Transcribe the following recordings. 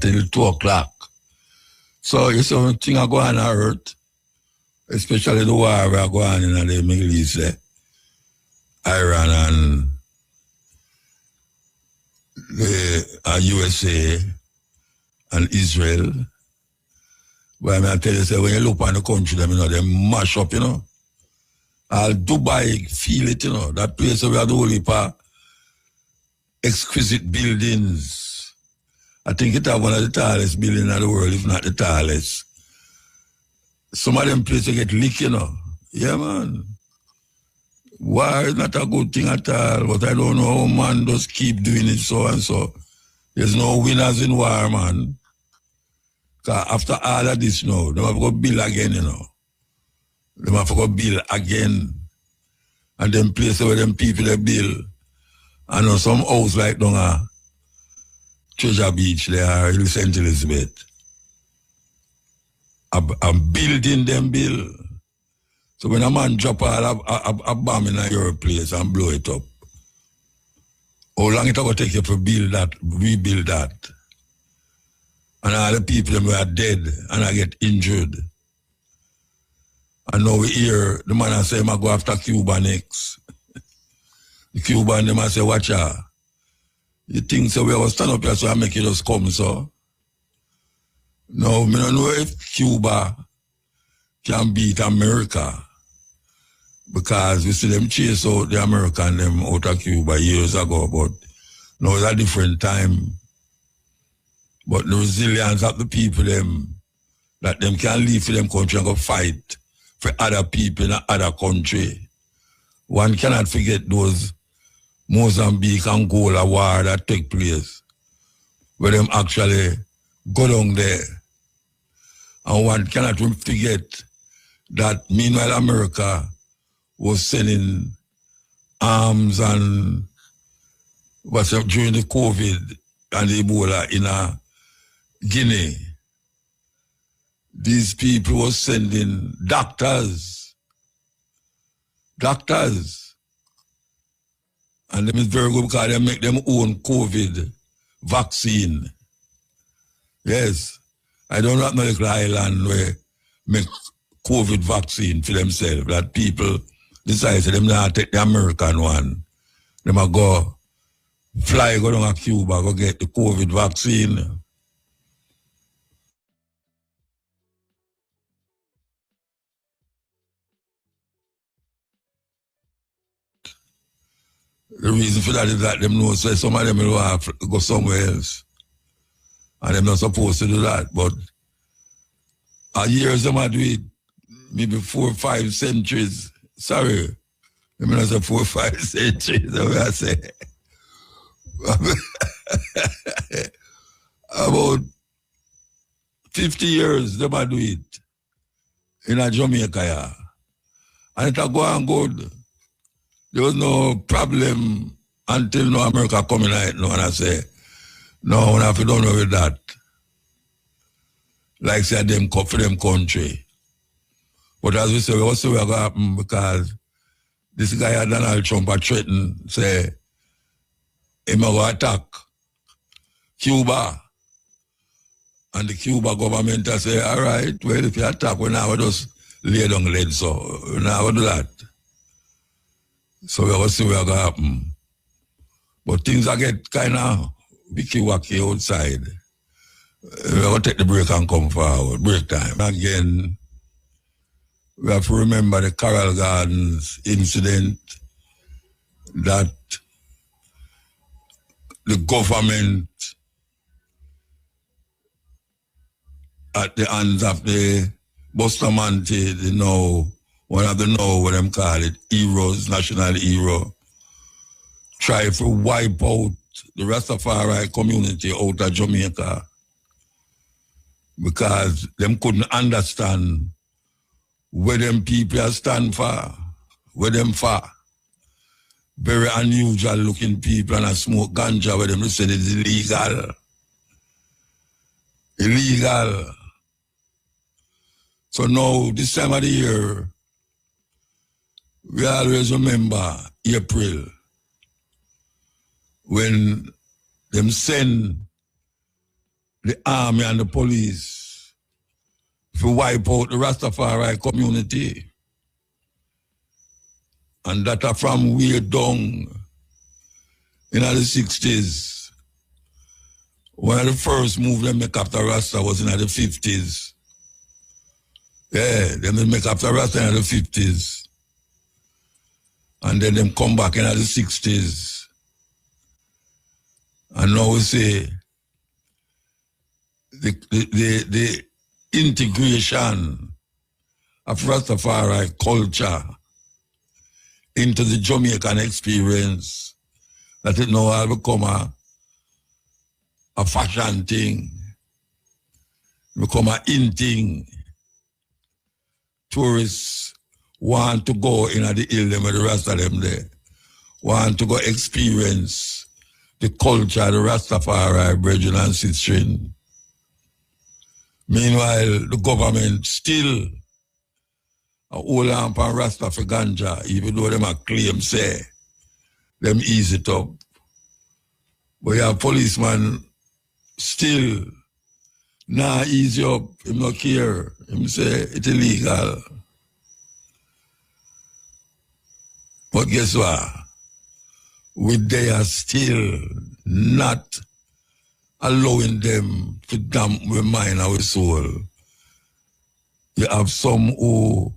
till 2 o'clock. So you see something are going on earth, especially the war we are going in the Middle East, Iran and the USA and Israel. But I tell you, say, when you look on the country, them, they mash up, All Dubai feel it, that place where we have the whole heap of exquisite buildings. I think it have one of the tallest buildings in the world, if not the tallest. Some of them places get leaked, Yeah, man. War is not a good thing at all, but I don't know how man just keep doing it so and so. There's no winners in war, man. Because after all of this now, they have to go build again, They have to go build again. And then places where them people they build. I know some house like down a Treasure Beach there, in St. Elizabeth. A building them build. So when a man drop a bomb in your place and blow it up, how long it will take you to build that, rebuild that? And all the people them were dead and I get injured. And now we hear the man say, I go after Cuba next. The Cuban them say, watch out. You think so we will stand up here so I make it just come so? No, I don't know if Cuba can beat America. Because we see them chase out the American them out of Cuba years ago, but now it's a different time. But the resilience of the people them, that them can leave for them country and go fight for other people in other country. One cannot forget those Mozambique and Angola war that take place, where them actually go down there. And one cannot forget that meanwhile America was sending arms and during the COVID and the Ebola in Guinea. These people were sending doctors. And them is very good because they make them own COVID vaccine. Yes. I don't know the island where make COVID vaccine for themselves. That people decide them not take the American one. They might go fly, go down to Cuba, go get the COVID vaccine. The reason for that is that them know so some of them will have to go somewhere else. And they're not supposed to do that. But years them do it, maybe 4 or 5 centuries. Sorry. I mean, I say 4 or 5 centuries, that's what I say. About 50 years, they do it in Jamaica, yeah. And it go on good. There was no problem until no America coming out. No, and I say, no, we have to don't know with that. Like say them for them country. But as we say, we also going to happen because this guy Donald Trump had threatened, say, he might go attack Cuba. And the Cuba government has say, all right, well, if you attack, we now just lay down lead, so we now do that. So we will see what's going to happen. But things are get kind of wicky-wacky outside. We will take the break and come forward. Break time. Again, we have to remember the Coral Gardens incident that the government at the hands of the Bustamante, one of the what them call it, heroes, national hero, try to wipe out the Rastafari community out of Jamaica because them couldn't understand where them people stand for, where them for. Very unusual looking people and a smoke ganja where them said it's illegal. Illegal. So now, this time of the year, we always remember April when them send the army and the police to wipe out the Rastafari community. And that are from way down in the 60s. One of the first move they make after Rasta was in the 50s. Yeah, they make after Rasta in the 50s. And then them come back in the 60s. And now we say the integration of Rastafari culture into the Jamaican experience, that it now has become a fashion thing, become an in thing. Tourists want to go in at the hill them with the rest of them there, want to go experience the culture of the Rastafari, brethren and sistren. Meanwhile, the government still hold on for Rasta for ganja, even though them a claim say them ease it up. But your policeman still nah easy up, him not care. Him say it's illegal. But guess what? They are still not allowing them to damp with mind our soul. You have some who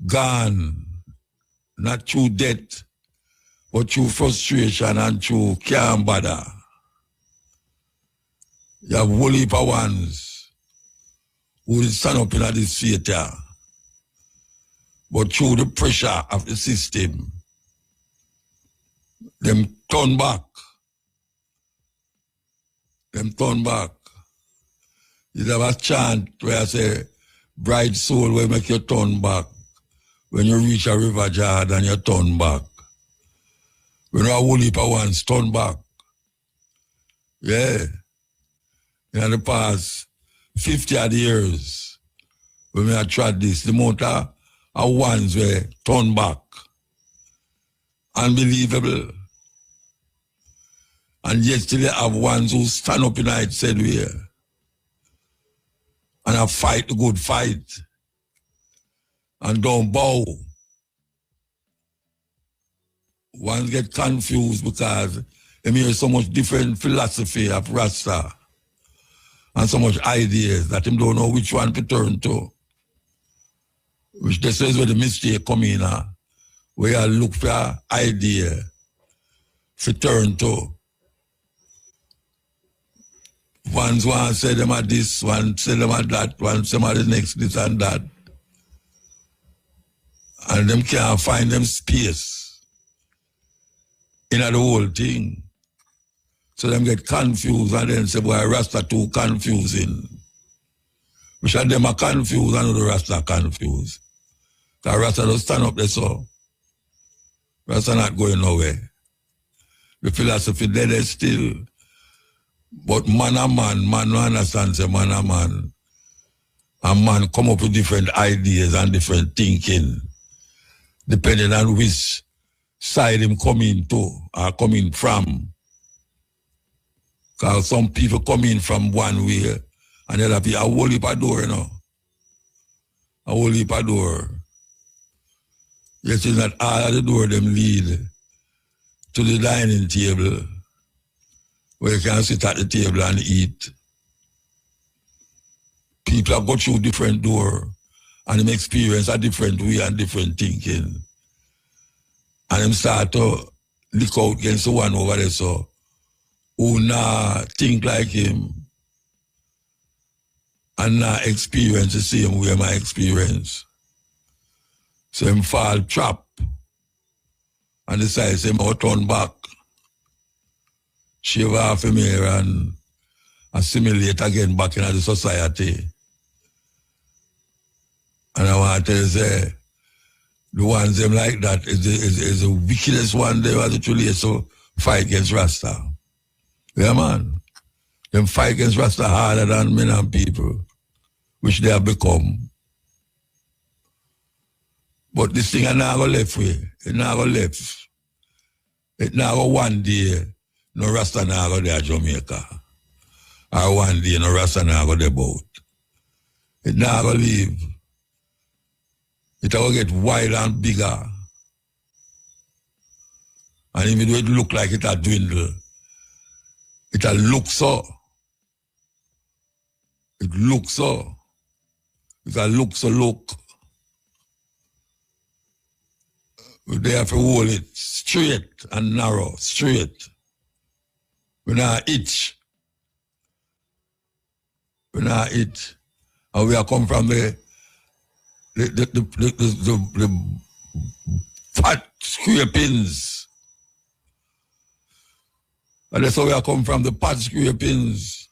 gone, not through death, but through frustration and through can't bother. You have whole heap of ones who will stand up in this theater, but through the pressure of the system, them turn back. Them turn back. You have a chant where I say, bright soul will make you turn back. When you reach a river Jordan, you turn back. When you have a whole heap of ones, turn back. Yeah. In the past 50 odd years, when we have tried this, the amount of ones were turn back. Unbelievable. And yet still you have ones who stand up in it said we and I fight the good fight. And don't bow. Ones get confused because they hear so much different philosophy of Rasta and so much ideas that them don't know which one to turn to. Which this is where the mistake come in, where you look for an idea to turn to. Ones want to say them at this, one say them at that, one say them at the next this and that. And them can't find them space in the whole thing. So them get confused and then say, boy, Rasta too confusing. Which of them are confused and the Rasta are confused. Because Rasta don't stand up there so. Rasta not going nowhere. The philosophy there is still. But man a man, man no understand say man a man. And man come up with different ideas and different thinking. Depending on which side him coming to or coming from. Because some people come in from one way and they'll be a whole heap of door, you know. A whole heap of door. Yes, it's not all of the door them lead to the dining table where you can sit at the table and eat. People have got through different door and them experience a different way and different thinking. And them start to look out against the one over there so who not think like him and not experience the same way my experience. So him fall trap and decide say him turn back, shave off him here and assimilate again back into the society. And I want to say the ones them like that is the wickedest one they was actually so fight against Rasta. Yeah, man. Them fight against Rasta harder than men and people, which they have become. But this thing is not going to left way. It not going to left. It not going one day, no Rasta not going there Jamaica. or one day, no Rasta not go there boat. It not go leave. It will get wider and bigger. And even though it look like it will dwindle, it will look so. It looks so. It will look so look. They have to hold it straight and narrow, straight. We not itch. We not itch. And we are come from the fat scrapings. And that's how we are come from the fat scrapings.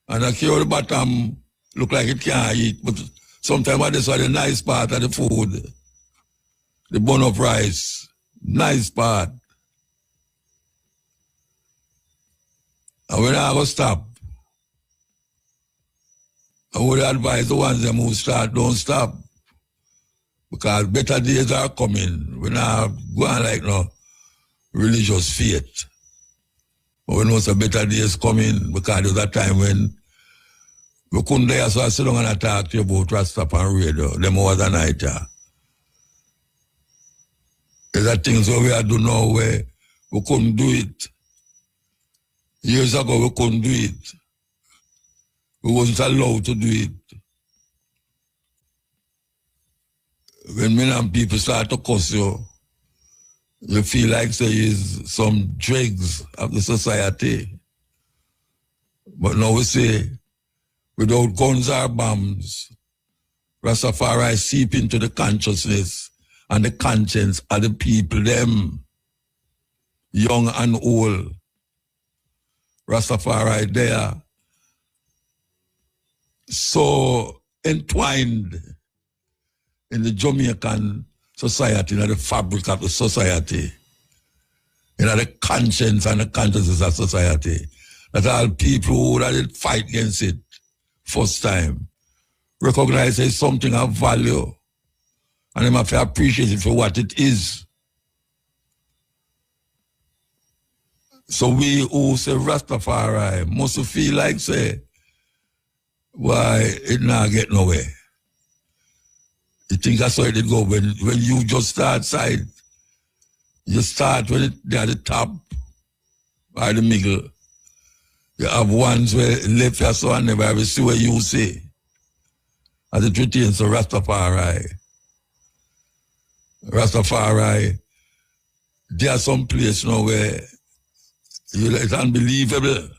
And I carry the bottom look like it can't eat, but sometimes that's why the nice part of the food. The bun of rice, nice part. And we're not going to stop. I would advise the ones them who start, don't stop. Because better days are coming. We're not going like no religious faith. But we know some better days coming because there's a time when we couldn't dare so I sit down and talk to you about Rastafarianism radio. Them was a night. There's a things that we are doing now where we couldn't do it. Years ago we couldn't do it. We wasn't allowed to do it. When men and people start to cuss you, you feel like say is some dregs of the society. But now we say, without guns or bombs, Rastafari seep into the consciousness and the conscience of the people, them, young and old. Rastafari there, so entwined in the Jamaican society, in the fabric of the society, in the conscience and the consciousness of society, that all people who did fight against it first time recognize it's something of value. And they have to appreciate it for what it is. So we who say Rastafari must feel like say, why it not get nowhere. You think that's how it did go when you just start side. You start when they're at the top or the middle. You have ones where left your so and never ever see what you say. As it retains to Rastafari. Rastafari, there are some place now where it's unbelievable.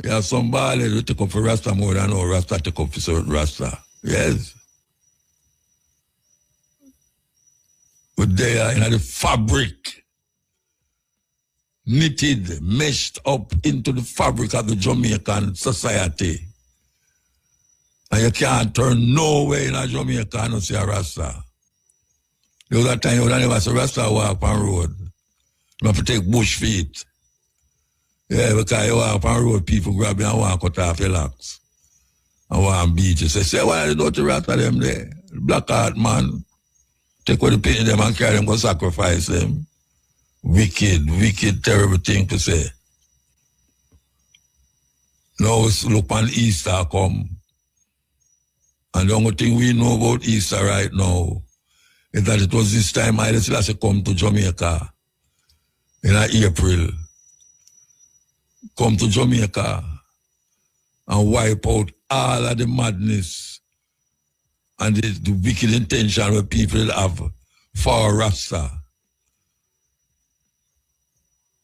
You have somebody who take up for Rasta more than no Rasta take up for certain Rasta. Yes. But they are in the fabric, knitted, meshed up into the fabric of the Jamaican society. And you can't turn nowhere in a Jamaica and see a Rasta. There was a time you would never see Rasta walk on road. You have to take bush feet. Yeah, because you walk on road, people grab you and walk cut off your locks. And want beat you. Say, why are they not the Rasta them there? Black heart man. Take what the pain them and carry them, go sacrifice them. Wicked, terrible thing to say. Now look on Easter come. And the only thing we know about Easter right now is that it was this time Haile Selassie come to Jamaica in April. Come to Jamaica and wipe out all of the madness and the wicked intention that people have for Rasta.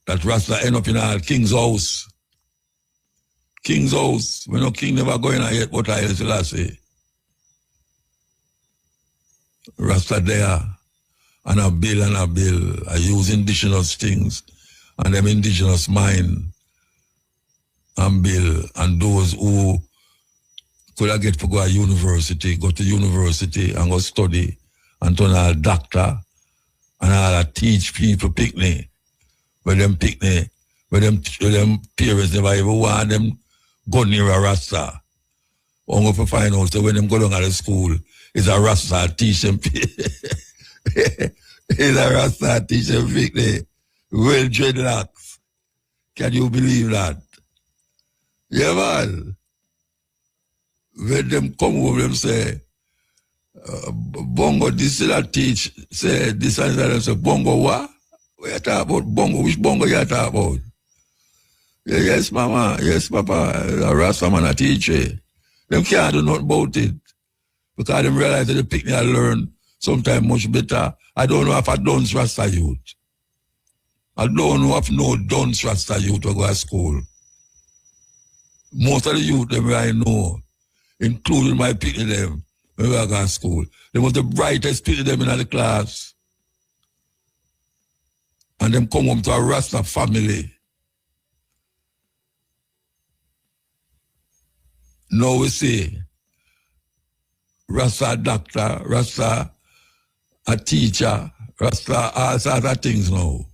That Rasta end up in our king's house. King's house. We know king never going in yet but Haile Selassie. Rasta there, and a bill. I use indigenous things, and them indigenous mind, and bill, and those who could have get to go to university and go study, and turn a doctor, and all teach people picnic, where them parents never even want them go near a Rasta. Only to find out so when them go down to the school, it's a Rasta teach them. It's a Rasta teach them picnic. Well dreadlocks. Can you believe that? Yeah, man. When them come home, them say, Bongo, this is that teach, say, this and that, and say, Bongo, what? What you talk about Bongo? Which Bongo you talk about? Yeah, yes, mama, yes, papa, a Rasta man a teach you. Them can't do nothing about it. Because them realize that the picnic I learn sometimes much better. I don't know if I done Rasta youth. I don't know if no done Rasta youth to go to school. Most of the youth them I know, including my picnic them, when I go to school. They was the brightest picnic them in the class. And them come home to a Rasta family. Now we see Rasta a doctor, Rasta a teacher, Rasta all sorts of things now.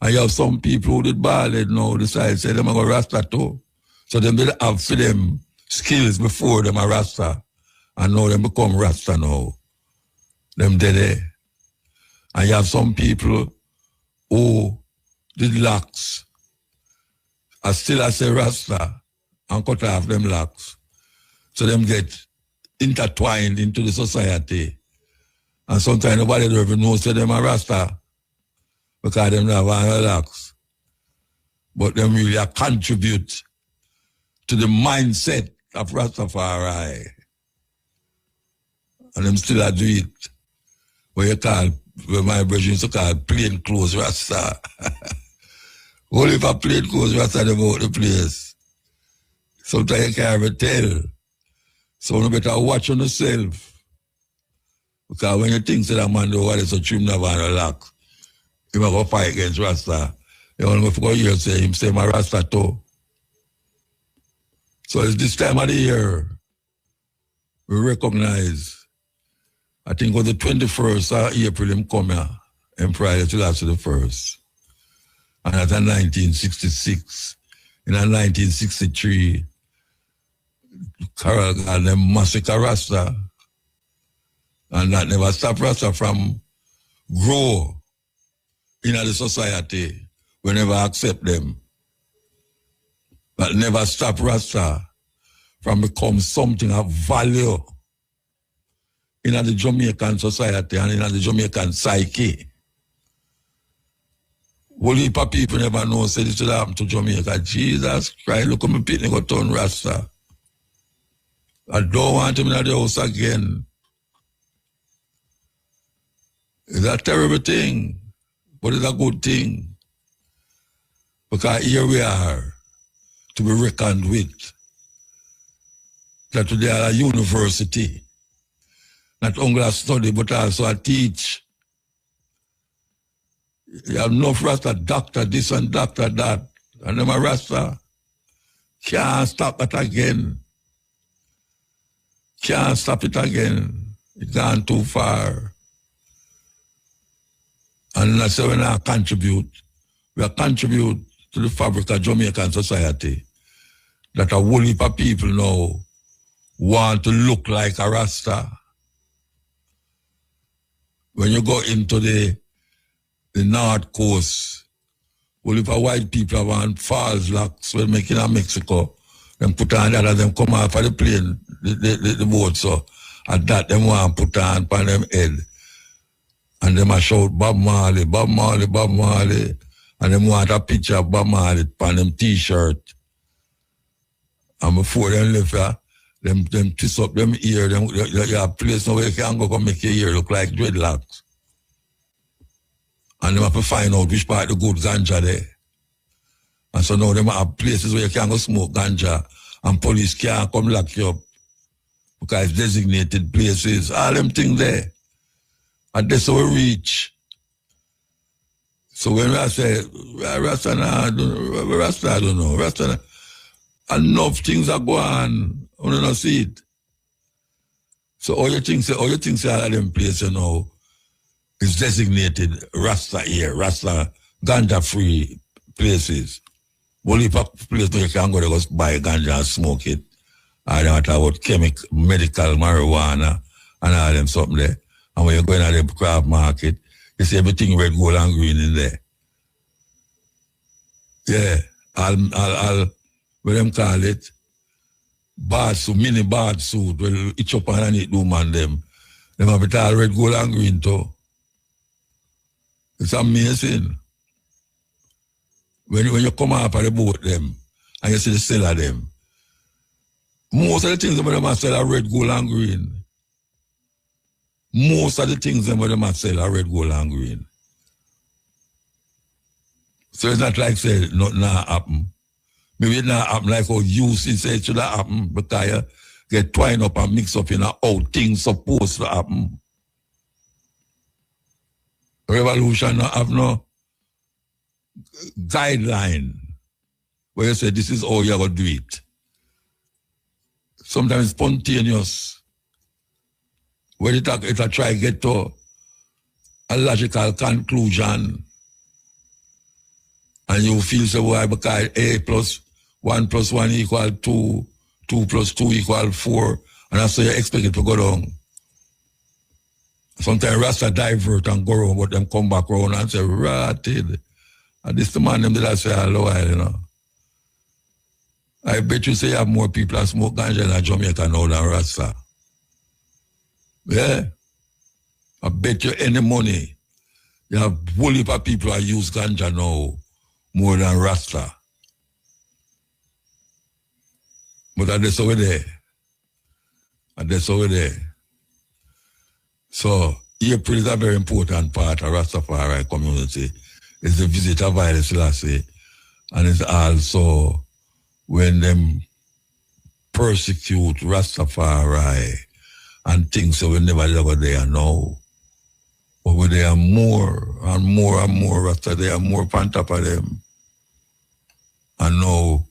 And you have some people who did ballad now decide say them are going Rasta too. So them did have for them skills before them a Rasta. And now them become Rasta now. Them did it. And you have some people who did locks. I still I say Rasta and cut off them locks. So them get intertwined into the society. And sometimes nobody don't even know say them a Rasta because them don't have any locks. But them really contribute to the mindset of Rastafari. And them still do it. What you call, what my brother used to call plain clothes Rasta. Only if I plain clothes Rasta them out the place. Sometimes you can't even tell. So you better watch on yourself. Because when you think that a man do what is so trim never and relax, he might go fight against Rasta. You only go for years say him say my Rasta too. So it's this time of the year we recognize, I think it was the 21st of April him come here, and Friday till after the 1st. And that's in 1966. In 1963, Carol got them massacre Rasta. And that never stopped Rasta from grow in the society. We never accept them. But never stop Rasta from become something of value in the Jamaican society and in the Jamaican psyche. Whole heap of people never know say this will happen to Jamaica. Jesus Christ, look at me people go turn Rasta. I don't want him in the house again. It's a terrible thing, but it's a good thing. Because here we are to be reckoned with. That today are a university. Not only a study, but also a teach. You have enough Rasta doctor this and doctor that. And them a Rasta can't stop it again. Can't stop it again. It's gone too far. And that's how we now contribute. We contribute to the fabric of Jamaican society. That a whole heap of people now want to look like a Rasta. When you go into the North Coast, whole heap of white people want false locks when making in Mexico. Them put on that and them come off of the plane, the boat, so at that them want put on them head. And them a shout Bob Marley, Bob Marley, Bob Marley. And them want a picture of Bob Marley on them t-shirt. And before them left, them twist up them ear, you have a place now where you can go make your ear look like dreadlocks. And them have to find out which part of the good ganja there. And so now them have places where you can go smoke ganja and police can't come lock you up because it's designated places. All them things there. And that's how we reach. So when I say, Rasta, I don't know. Rasta, enough things are going on. I don't see it. So all you think say all of them places now is designated Rasta here, Rasta ganja-free places. Only place where you can go to buy ganja and smoke it. I don't talk about medical marijuana and all them something there. And when you go in the craft market, you see everything red, gold, and green in there. Yeah, I'll what them call it, bad suit, mini bad suit, well, each up underneath the woman them. Them have it all red, gold and green too. It's amazing. When you come up at the boat them, and you see the seller them, most of the things them are sell are red, gold and green. Most of the things them are sell are red, gold and green. So it's not like say nothing happen. Maybe it not happen like how you see say it should happen because you get twined up and mixed up in how things supposed to happen. Revolution not have no guideline where you say this is how you're going to do it. Sometimes spontaneous. When it try to get to a logical conclusion and you feel so why because A plus 1 plus 1 equal 2, 2 plus 2 equal 4, and that's how you expect it to go down. Sometimes Rasta divert and go around, but them come back around and say, ratted. And this the man them did I say hello, you know. I bet you say you have more people that smoke ganja in Jamaica now than Rasta. Yeah. I bet you any money. You have a whole heap of people that use ganja now more than Rasta. But that's over there. And that's over there. So, April is a very important part of Rastafari community. It's the visit of Haile Selassie. And it's also when them persecute Rastafari and things so we never ever there now. But when they are more and more and more Rasta, they are more on top of them. And now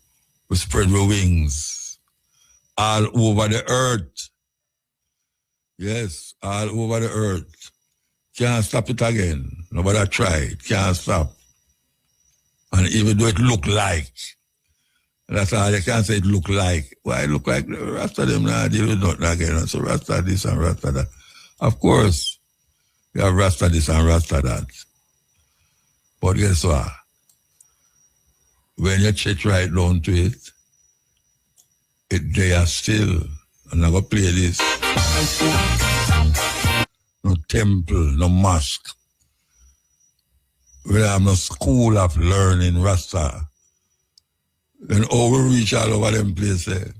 we spread our wings all over the earth. Yes, all over the earth. Can't stop it again. Nobody try it. Can't stop. And even though it look like, that's all you can't say it look like. Why it look like the rest of them now deal with nothing again. So Rasta this and Rasta that. Of course, you have Rasta this and Rasta that. But guess what? When you check right down to it, they are still, and I'm going to play this. No temple, no mosque. We have no school of learning Rasta. Then how we reach all over them places.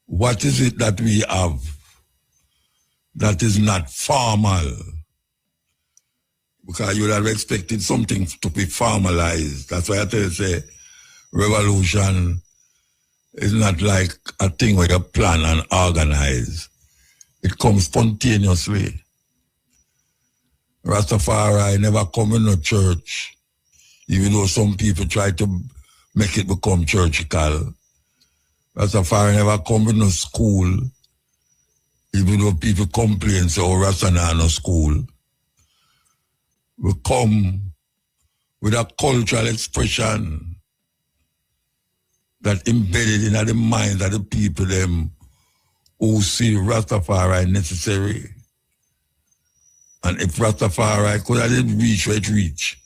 What is it that we have that is not formal? Because you would have expected something to be formalized. That's why I tell you, say, revolution is not like a thing where you plan and organize. It comes spontaneously. Rastafari never come in a church, even though some people try to make it become churchical. Rastafari never come in a school, even though people complain, say, oh, Rasta not no school. We come with a cultural expression that embedded in the minds of the people them who see Rastafari necessary. And if Rastafari could have reach where it reach,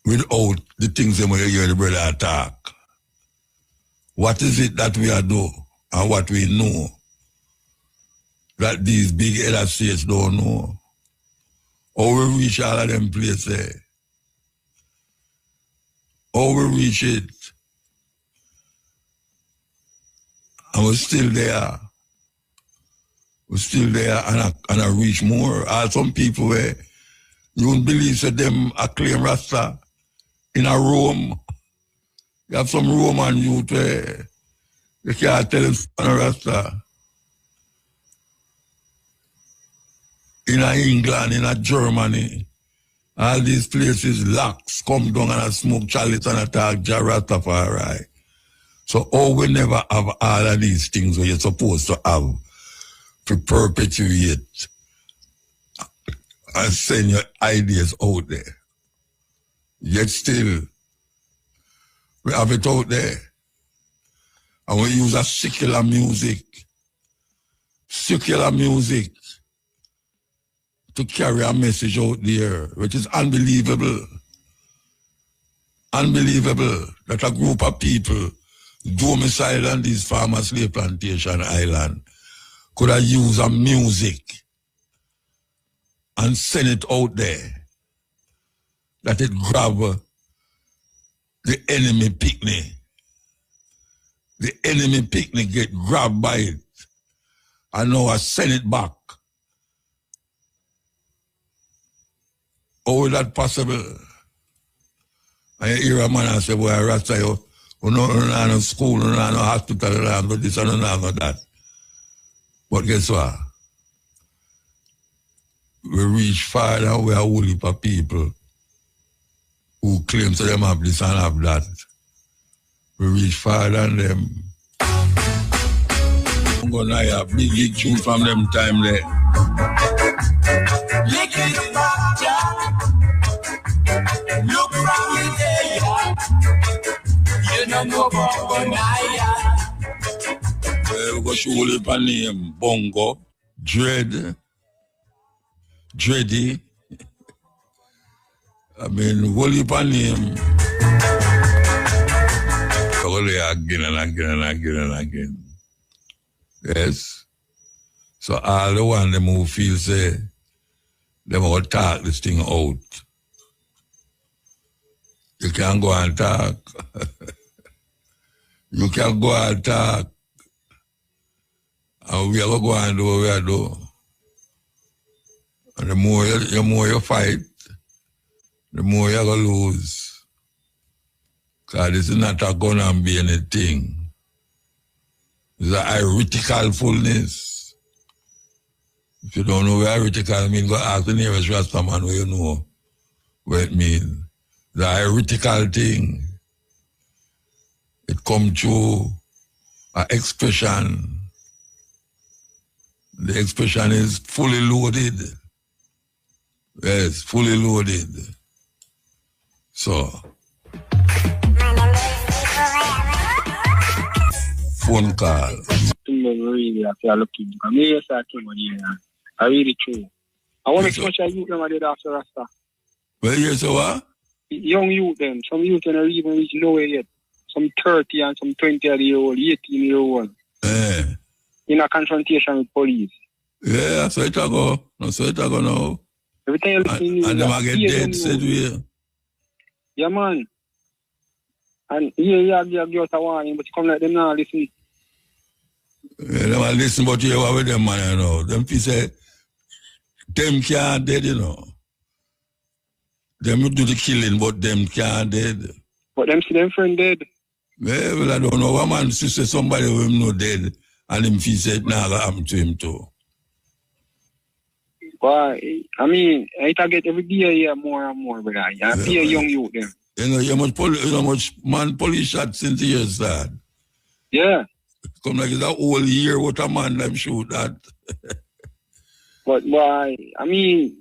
without the things them where you hear the brother attack, what is it that we are doing and what we know that these big headed states don't know? How we reach all of them places? How we reach it? And we're still there. We're still there and I reach more. Some people where you wouldn't believe that them claim Rasta in a Rome. You have some Roman youth where they can't tell them Rasta. In England, in Germany, all these places, locks come down and smoke chalice and attack Rastafari. So, we never have all of these things where you're supposed to have to perpetuate and send your ideas out there. Yet still, we have it out there. And we use a secular music to carry a message out there, which is unbelievable. unbelievable that a group of people domiciled on these farmer slave plantation island could have used a music and send it out there, that it grab the enemy picnic. The enemy picnic get grabbed by it, and now I send it back. How is that possible? And you hear a man and say, boy, Rasta, you don't have no school, you don't have no hospital, you don't have no this, you don't have no that. But guess what? We reach far and we are a whole heap of people who claim to them have this and have that. We reach far than them. I'm going to have big tune from them time there. Look around me there. You don't know about Paranoia. We go show you the name. Bongo, Dready. I mean, whole heap of name. Again and again and again and again. Yes. So all the one them who feel say them will talk this thing out. You can go and talk. You can go and talk. And we are going to do what we are doing. And the more you fight, the more you're going to lose. Because this is not a gonna be anything. It's a heretical fullness. If you don't know what heretical means, go ask the nearest Rastaman where you know what it means. The heretical thing, it comes through an expression. The expression is fully loaded. Yes, fully loaded. So, phone call. Really, I feel lucky. I really true. I want to touch a youth them did after Rasta. Well, yes, so what? Young youth them. Some youth are even reach lower yet. Some 30 and some 20-year-old, 18-year-old. In a confrontation with police. Yeah, so it go. No, so it go now. Every time you listen, and them get dead, said we. Yeah, man. And you have got a warning, but you come like them now, listen. Yeah, them listen, but you are with them, man, you know. Them people say, them can't dead, you know. Them do the killing, but them can't dead. But them see them friend dead. Yeah, well, I don't know. One man see somebody who him no dead, and him feel say it now happen to him too. Why? I mean, I get every day more and more, brother. I be a young youth them. You know, how much man police shot since the year start. Yeah. Come like it's a whole year what a man them shoot that. But why? I mean,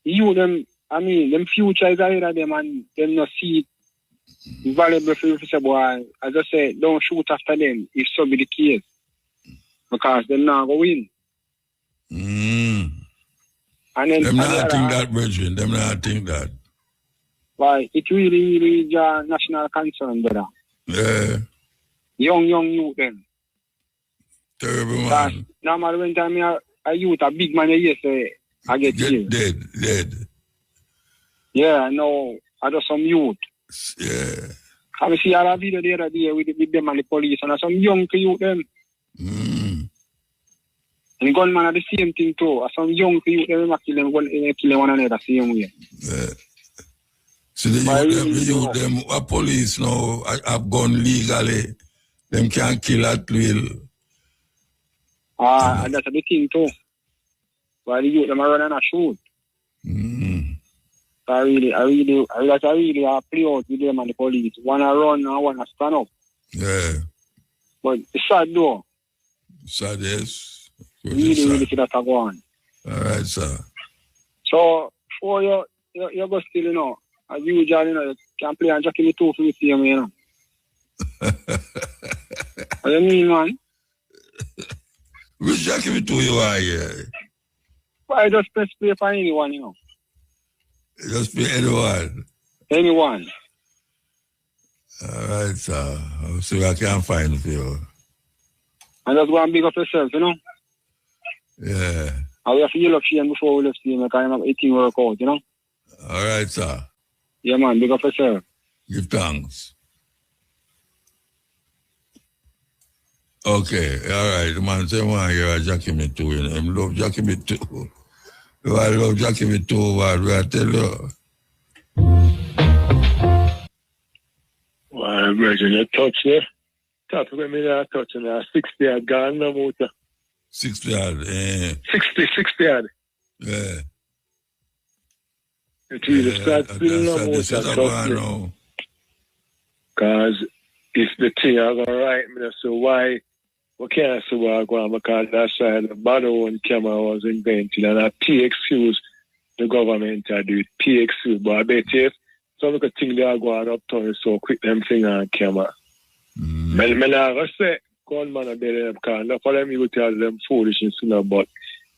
them future is ahead of them and them not see it valuable for you to say, boy, as I say, don't shoot after them if so be the case. Because they're not going to win. And then, them not think that, brethren. Them not think that. Why? It really is a national concern, brother. Yeah. Young youth them. Terrible, man. Normally when time a youth, a big man, you say, I get killed. Dead. Yeah, no, I do some youth. Yeah. I see a video the other day with them and the police, and some young youth them. And the gunman are the same thing too. Some young youth them kill one another same way. Yeah. See the youth them, a police now have gone legally. Them can't kill at will. And that's a big thing too. Why the youth them are running and shoot. I really play out with them and the police. One run and one stand up. Yeah. But it's sad though. Sad, yes. Really see that go on. All right, sir. So for you go still, you know, as usual, you know, you can play and Jackie me too for the same, you know. What do you mean, man? Which Jackie me too you are here? I just press play for anyone, you know. Just play anyone. Anyone. All right, sir. I'll see what I can find for you. And just go and big up yourself, you know? Yeah. And we have to yell up shame before we left here, because I'm 18 work out, you know? All right, sir. Yeah, man, big up yourself. Give thanks. Okay, all right. The man say, man, you're a Jackie me too, you know. I love Jackie me too. I love Jackie me too, what I tell you. Well, Virgin, you touch there. Top of me there, touching there. 60 yard gone, no motor. 60 yard, 60 yard. Yeah. It really starts still no motor, trust me. Because if the thing are going to write me, so why we can't see what I'm going, because that side the bad one camera was invented, and I excuse the government to do it. Excuse, but I bet if some of the things they are going up to so quick them thing on camera. I never say gunman are dead in because not for them you tell them foolishness, you know, but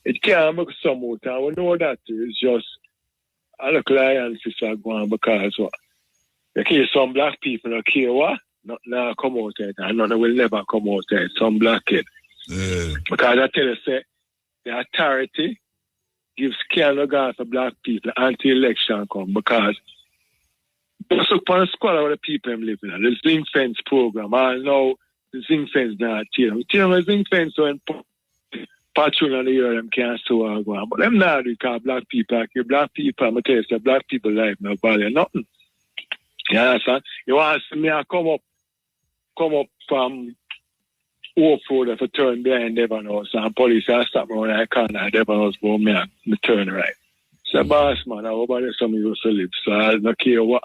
it can't make some more time. We know that it's just a look lions is going because what? You hear some black people don't care what? Not now come out there, and none will never come out there. Some black kid. Because I tell you, say the authority gives care no God for black people until election come, because just look upon the squad of the people I'm living in. The zinc fence program. I know the zinc fence not here. Tell them the zinc fence when patrol on the year them can't so go on. But them now because black people are here. Black people, I'm gonna tell you, say black people life no value nothing. You understand? You want to see me come up from Oakford for turn behind Devon House, and police are stop me when I can't at Devon House, but me turn right. So boss man, I hope there's some used to live, so I don't care what.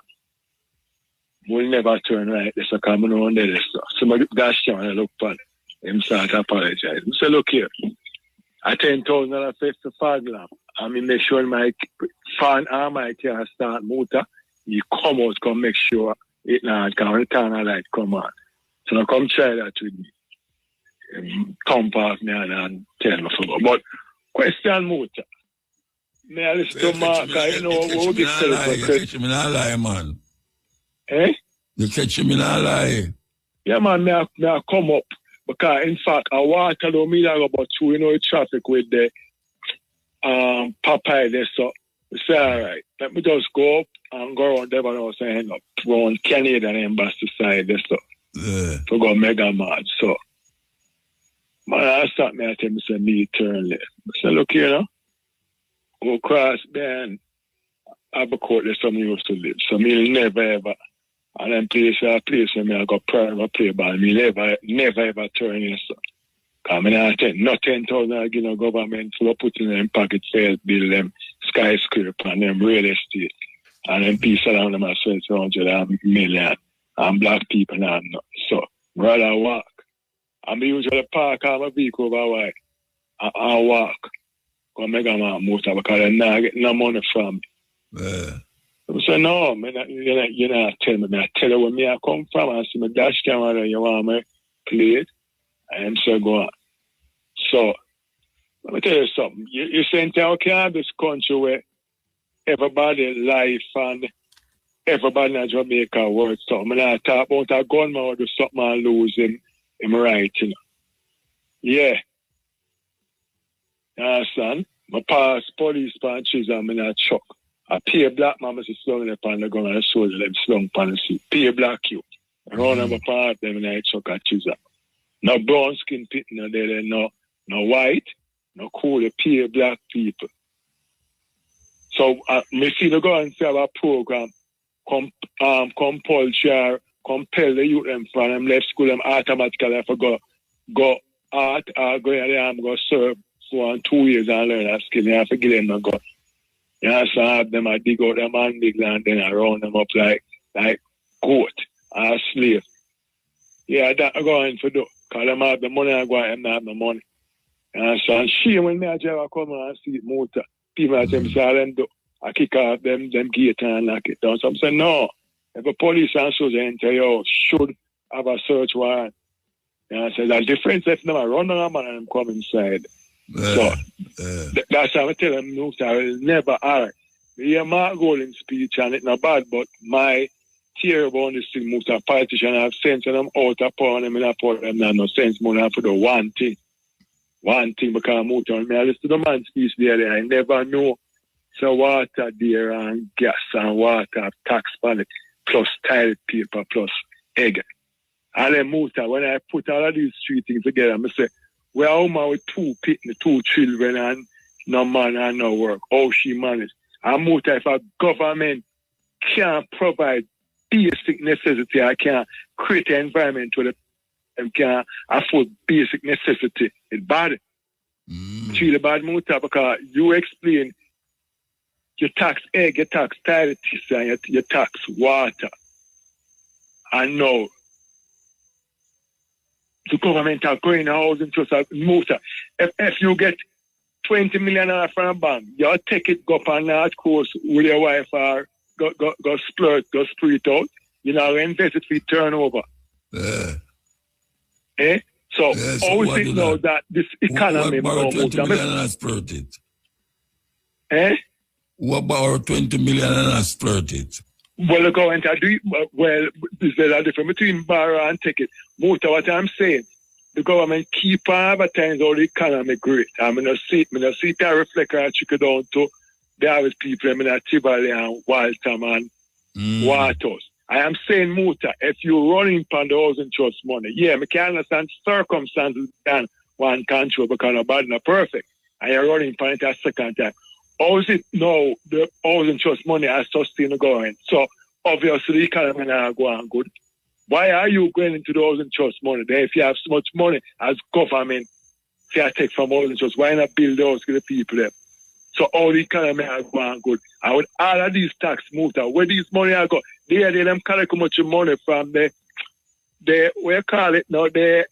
We'll never turn right. This is coming on there. So my gosh, I look for him, start to apologize. I say, look here, I $10,000 face to fog lamp. I mean, make sure my fan arm I can start motor. You come out, come make sure it not can turn a light come on. So now come try that with me. Thump off me and tell me for go. But question motor. May I listen to Mark? I know what this is. You catch me not lie, man. Eh? You catch me not lie. Yeah, man, may I come up. Because in fact, I walk along me like about 2, you know, traffic with the Popeye there, so I say, all right, let me just go up and go around Devon House and end up around Canadian Embassy side there, so to go mega mad. So, man, I start me, I tell me, say, me turn left. I say, look here, now. Go across there and have a court there, some used to live. So, me never ever. And then place where me I got private play ball. Me never ever turn in, so. Because I take not 10,000 I give no government for putting them pocket sales, build them skyscraper and them real estate. And then peace around them as well, 200 million. And black people now. So, rather walk. And me usually park on my vehicle over white. I walk. Go make a man motor because I not get no money from me. I say, no, you're not telling me. I tell you where me I come from. I see my dash camera you want me play it. And so go on. So, let me tell you something. You saying okay, this country where everybody life and everybody in Jamaica works something. I talk about a gunman or do something and lose him right, you know. Yeah. You understand? My past police punches I'm in a truck. I pay a black man, I slung upon the gun and I show them slung upon the seat. Pay a black you. Run them apart them in a truck at choose. No brown skin people, no there, no white, no cool, pay black people. So me see the government have a program compel the youth them from them left school them automatically have to go art or go in there and go serve for 2 years and learn that skill. You have to give them a gun. You know, so have them dig out them and dig and then I round them up like goat or slave. Yeah, that I go in for do. Because them have the money, I go and them have the money. And so shame when me a driver come and see it motor. People are saying, them do. I kick off them gate and knock it down. So I'm saying, no. If a police and soldier enter you should have a search warrant. And I said, the difference if them run on a man and them come inside. So that's how I tell them, no, I will never, all right. Yeah, my golden speech and it's not bad, but my tear about this thing, most of politicians have sense and I'm out of power and I'm in a power and have no sense more than for the one thing. One thing because Muta, I listen to the man speech the other day, I never know. So water there and gas and water, tax pallet, plus toilet paper, plus egg. And then Muta, when I put all of these three things together, I say, we're a woman with two children and no man and no work. How she managed. And Muta, if a government can't provide basic necessity, I can't create an environment where them can afford basic necessity. It's bad. It's really bad, Muta, because you explain you tax egg, you tax toilet and you tax water. And now the government are going to housing trust Muta. If you get 20 million from a bank, you take it, go on that course with your wife or go splurt, go split out. You know, invest it for turnover. So, always think now that this economy what 20 million and splurt it? What about 20 million and splurt it? Well, the government are doing well. There's a difference between borrow and take it. Most of what I'm saying, the government keep advertising all the economy great. I'm gonna see that reflect and trickle down to the average people in Tivoli and Waltham and Waters. I am saying, Muta, if you're running on the housing trust money, yeah, I can understand circumstances can one control because nobody not perfect. And you're running on it a second time. How is it now the housing trust money has sustained the government? So obviously the economy not going good. Why are you going into the housing trust money? Then if you have so much money as government, if you take from housing trust, why not build those for the people there? So all the economy are going good. And with all of these tax Muta, where these money are go, they them collect much money from the what you call it now, the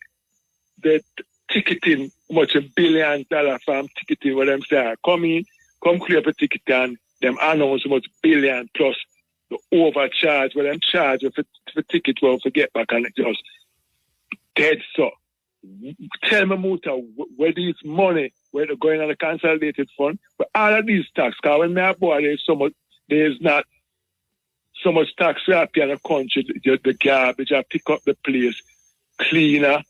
ticketing, much $1 billion from ticketing, what them say, come clear up a ticket and them announce much billion plus the overcharge, what them charge for ticket will forget back and just dead so. Tell me, Muta, where these money, where they're going on a consolidated fund, but all of these tax, because when I boy, there's not so much tax up in the country, the garbage, I pick up the place, cleaner.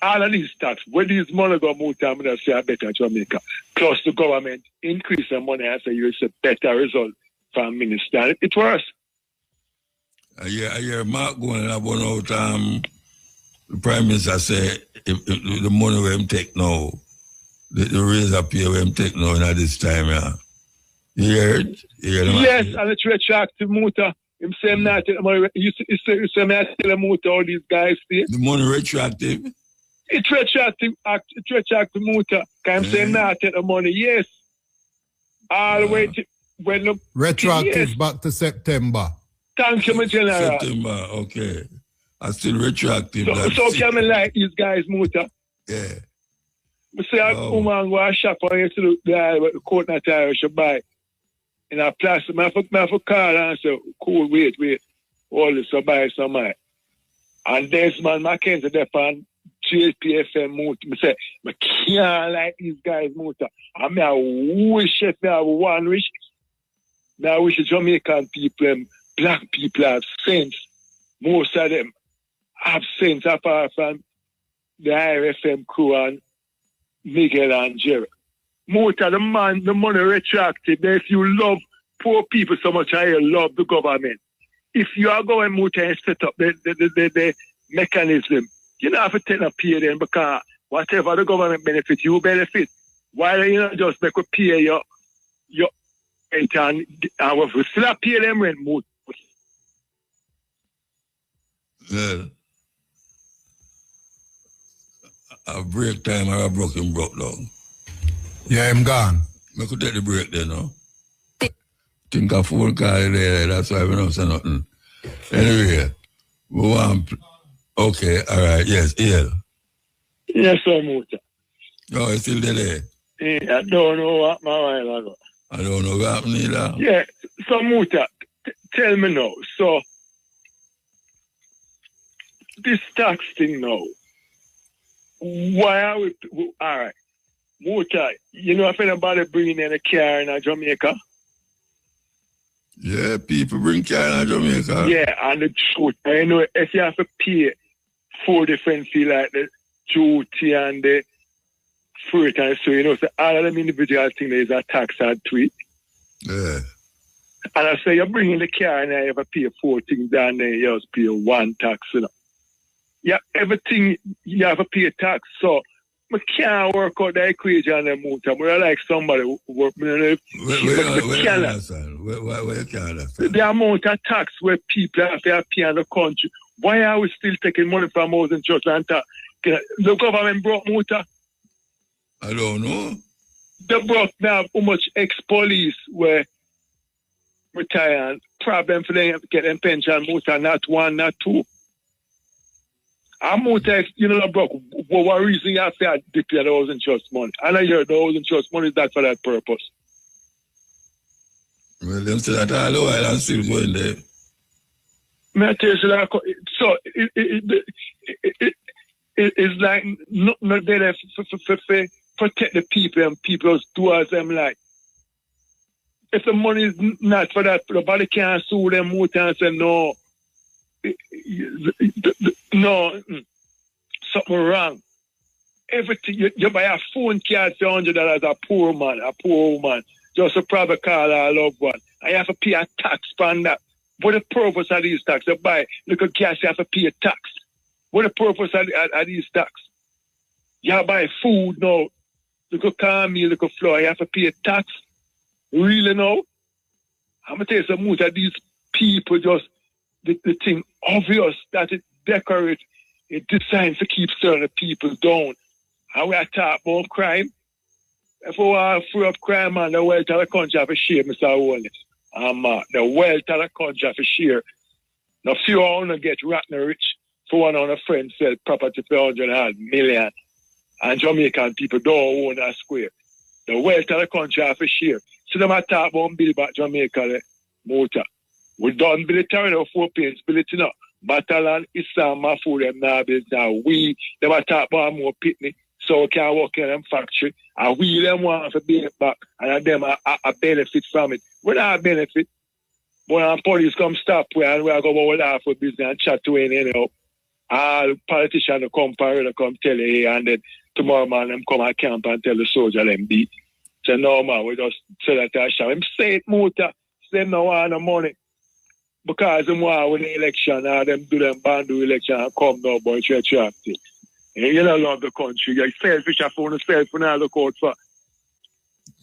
All of these tax, where these money go, Muta, I'm going to say I better Jamaica. Plus the government increase the money, I say you see a better result from minister. It worse. I hear Mark going about the Prime Minister say if the money we take now, the raise up here we take now at this time, yeah. You heard? Yes, and it's retroactive, Muta. Him say him not take the money. You say me I tell him Muta all these guys stay. The money retroactive? It's retroactive, Muta. Because I'm saying not take the money, yes. All the way to when the retroactive yes. Back to September. Thank you, my general. September, okay. I still retroactive. So can I like these guys, Muta? Yeah. I say a woman go a shop and you see the guy with the coconut tire should buy in a plastic. I have call and say, cool, wait. All this, so buy some money. And Desmond Mackenzie there on JPFM Muta. I say, I can't like these guys, Muta. I mean, I wish if I have one wish. I wish Jamaican people, black people have sense. Most of them have sense apart from the IRFM crew and Miguel and Jerry. Muta, the money retroactive. If you love poor people so much, I love the government. If you are going Muta and set up the mechanism, you don't have to take a pay them because whatever the government benefit, you benefit. Why don't you not just make a pay your rent and we still pay them rent, Muta? Well, a break time or a broke down. Yeah, I'm gone. I could take the break there now. Think a phone call there, that's why we don't say nothing. Anyway, we want... Okay, all right, yes, Ian. Yes, sir, Muta. Oh, it's still there? I don't know what my while ago. I don't know what happened either. Yeah, so Muta, tell me now, so this tax thing now, why are we, all right, Muta, you know if anybody bringing in a car in Jamaica? Yeah, people bring car in Jamaica. Yeah, and the truth. I know if you have to pay 4 different fees like the duty and the freight and so, you know, so all of them individual things there is a tax add to it. Yeah. And I say you bring in the car and you have to pay 4 things down there, you just pay 1 tax, you know. Yeah, everything you have to pay tax. So I can't work out the equation on the motor. But I like somebody who work Where you can't understand? The amount of tax where people have to pay in the country. Why are we still taking money from house and church and tax? The government brought motor. I don't know. They brought now how much ex-police were retired. Problem for them to get them pension motor, not 1, not 2. I'm motor, you know, broke. What reason you have to declare the house and trust money? And I hear the house and trust money is that for that purpose. Well, them say that all the while and still going there. May I tell you, so it's like not there for protect the people and people towards them like. If the money is not for that, nobody can sue them motor and say no. No, something wrong. Everything you buy a phone card for $100, a poor man, a poor woman, just to probably call a loved one. I have to pay a tax on that. What the purpose of these taxes? You buy little gas, you have to pay a tax. What the purpose of these taxes? You buy food now, little corn meal, little flour, you have to pay a tax. Really now? I'm gonna tell you some more that these people just the thing obvious that it decorates, it designed to keep certain people down. And we are talking about crime. If we are free of crime, man, the wealth of the country have a share, Mr. Holness. The wealth of the country have a share. Now, few want to get rotten rich for one of our friends sell property for 100 million. And Jamaican people don't own that square. The wealth of the country have a share. So them are talking about build back Jamaica, the motor. We done build it already, 4 paints, build it enough. Batalan, Islam, Mafu, them now build now. We, them are talking about more pitney, so we can work in them factory. And we them want to build it back, and them a benefit from it. We not benefit. When police come stop, we are going to laugh for business and chat to anyhow. All politicians come parade, come tell you, and then tomorrow man, them come at camp and tell the soldier them beat. So no man, we just say that I shall. Them say it motor, say no want no money. Because them want win the election, and them do them bandu election and come now, boy, it's retroactive. And you don't love the country. You're selfish, I found yourself when I look out for.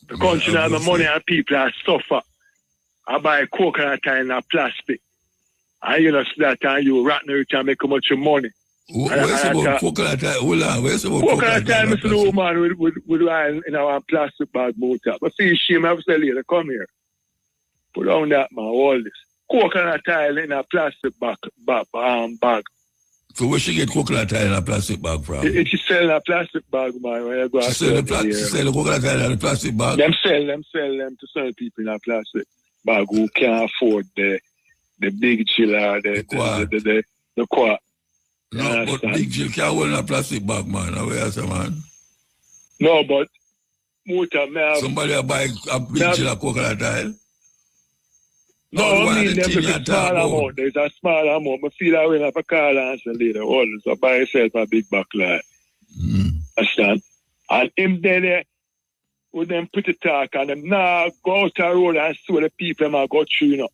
The country now, the money and people are suffer. I buy coconut in a plastic. And you know, that time you rotten rich and make much money. Where's about coconut time? Hold on, where's about coconut time? Mr. The woman with wine in our plastic bag motor. But see, shame, I have to tell you, come here. Put on that, man, all this. Coconut tile in a plastic bag. So where she get coconut tile in a plastic bag from? It is selling a plastic bag, man. When you go she sell the coconut tile in a plastic bag? Them sell them to sell people in a plastic bag who can't afford the big chiller, the quad. No, but big chill can't hold in a plastic bag, man. How you say, man? No, but motor, somebody will buy a big chill of coconut tile? No, I mean, there's a small amount. There's a small amount. I feel I will have a car answer later. All so buy yourself a big backlight. Understand? And him there with them pretty talk and them now go out the road and see the people them go through, you know.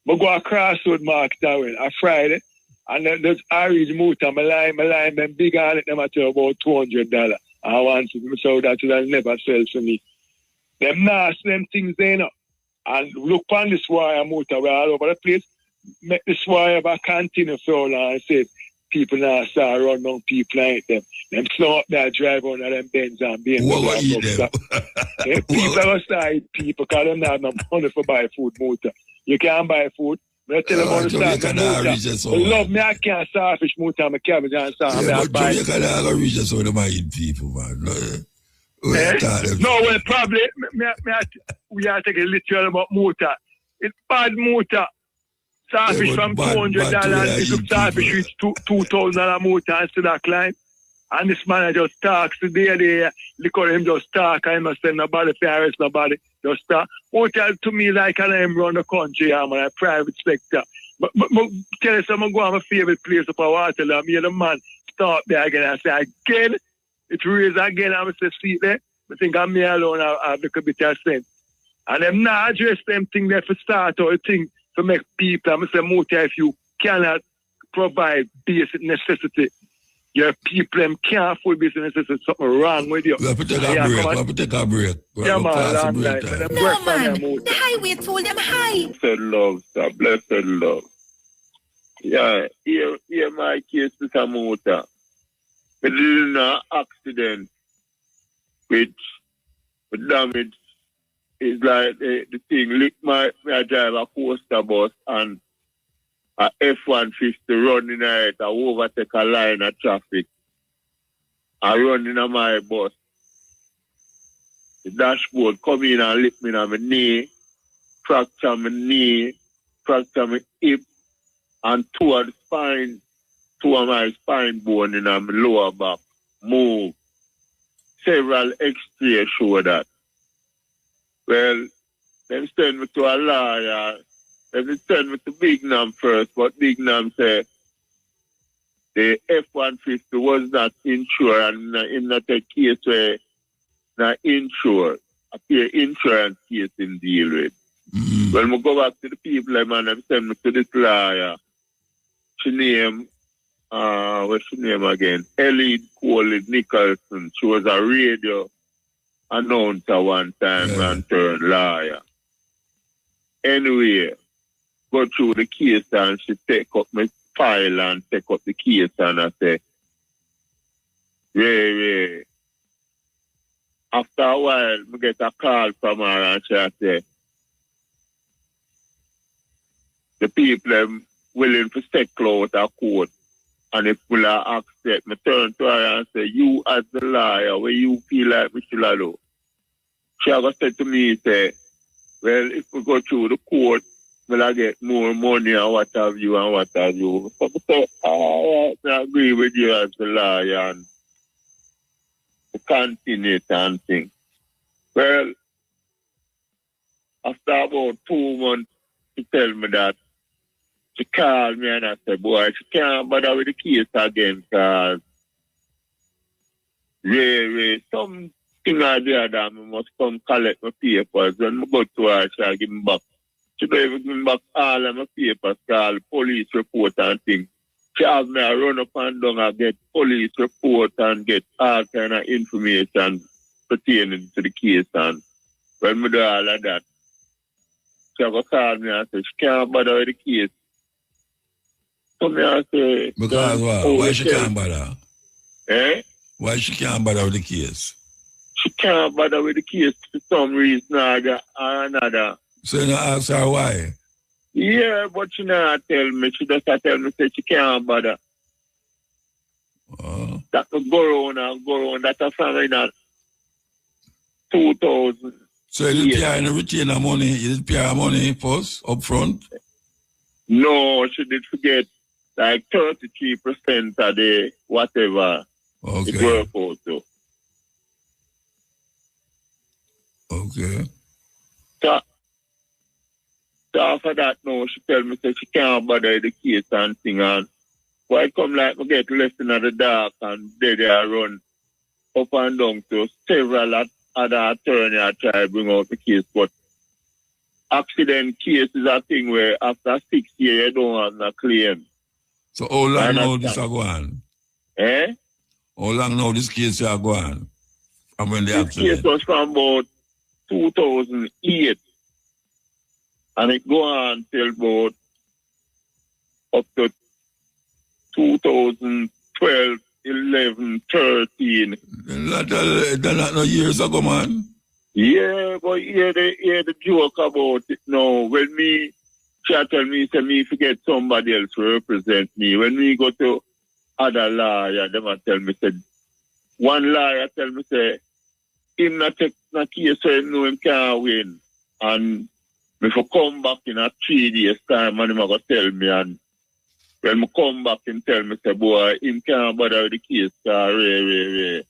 But go across road market that way on Friday. And then there's Irish motor, my line, them big on it, them at about $200. I want to so that will never sell to me. Them now them things there, you know. And look on this wire motor, we're all over the place. Make this wire back continue for long and say people now start running on people like them. Them slow up there, drive on them Benz and BMW. What eat them? People are going to start eat people because them not have no money for buy food motor. You can't buy food. I tell them on the start the motor. Love me, I can't starfish motor, my cabbage and start. Yeah, but Jamaica not going to reach us so they might eat people, man. No, well, probably we are taking literal about motor. It's bad motor. Starfish from $200, it took starfish reach $2,000 a motor and still a climb. And this man just talks today, look at him just talk, I must say nobody, Paris, nobody, just talk. What tell to me like I am run the country, I'm a private sector. But tell you something, go to my favorite place up at Waterloo, I'm here the man start there again, I say again, it raise again, I'm say see there, I think I'm me alone, I make a bit of sense. And them not address them thing there for start or thing to make people, I'm say Muta, if you cannot provide basic necessity, your people them can't afford business. There's something wrong with you. We have to take a break. We have to take a break. Yeah, man, long No, time. man. The highway told them high. Blessed love, sir. Blessed love. Yeah, here my case is a motor. It is an accident which the damage is like the thing. Lick my drive a coaster bus and a F-150 running it, I overtake a line of traffic. I run in my bus. The dashboard come in and lift me on my knee, fracture my hip, and two of my spine bone in my lower back. Move. Several X-rays show that. Well, they send me to a lawyer. They send me to Big Nam first, but Big Nam said the F-150 was not insured and in not a case where not insured. A pure insurance case in deal with. Mm. When we go back to the people, man, they send me to this lawyer. She name, what's she name again? Ellie Coley Nicholson. She was a radio announcer one time and turned lawyer. Anyway, go through the case and she take up my file and take up the case and I say, yeah. After a while, I get a call from her and she say, the people are willing to settle out a court and if we'll accept, I turn to her and say, you as the lawyer, where you feel like we should do? She ever said to me, say, well, if we go through the court, will I get more money and what have you and what have you. So I say, I agree with you as the lawyer and to continue it and things. Well, after about 2 months, she tell me that she called me and I said, boy, she can't bother with the case again because really something or the other, I must come collect my papers. When I go to her, she'll give me back. She don't even give me back all of my papers, call police report and things. She have me I run up and down and get police report and get all kind of information pertaining to the case. And when I do all of that, she have call me and say, she can't bother with the case. So me I say... Because why she can't bother? Eh? Why she can't bother with the case? She can't bother with the case for some reason or another. So you not ask her why? Yeah, but she not tell me. She just tell me say she can't bother. That will go around. That's a family that 2000. So you didn't pay any retainer money? You didn't pay her money first, up front? No, she did forget like 33% of the whatever it work out to. Okay. So after that, no, she tell me say she can't bother the case and thing. And why come like we get left in the dark and they run up and down to several other attorneys I try to bring out the case. But accident case is a thing where after 6 years you don't have no claim. So how long now this are going? Eh? How long now this case are going? From when the this accident? Case was from about 2008. And it go on till about up to 2012, 11, 13. That's not no years ago, man. Yeah, but hear the joke about it now. When me, she tell me, say me forget somebody else to represent me. When me go to other lawyer, them a tell me, say, one lawyer tell me, say, him not take no case so him know him can't win. And if I come back in a 3 days time, and him a go tell me, and When I come back and tell me, say, boy, him can't bother with the case, and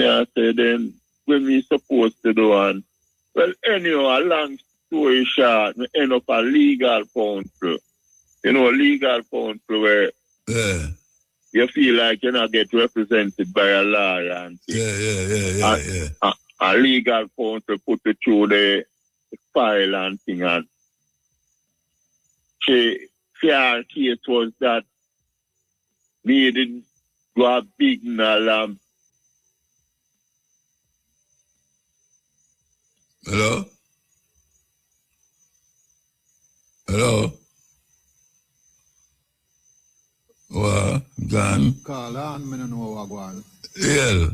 I say, then, when we supposed to do one? Well, anyhow, a long story short, we end up a legal counsel. You know, legal counsel where you feel like you're not get represented by a lawyer. And a legal counsel put it through the file and thing. And her case was that we didn't go a big alarm. Hello? Hello? What? Gone? Call on, I don't know what going. Yeah.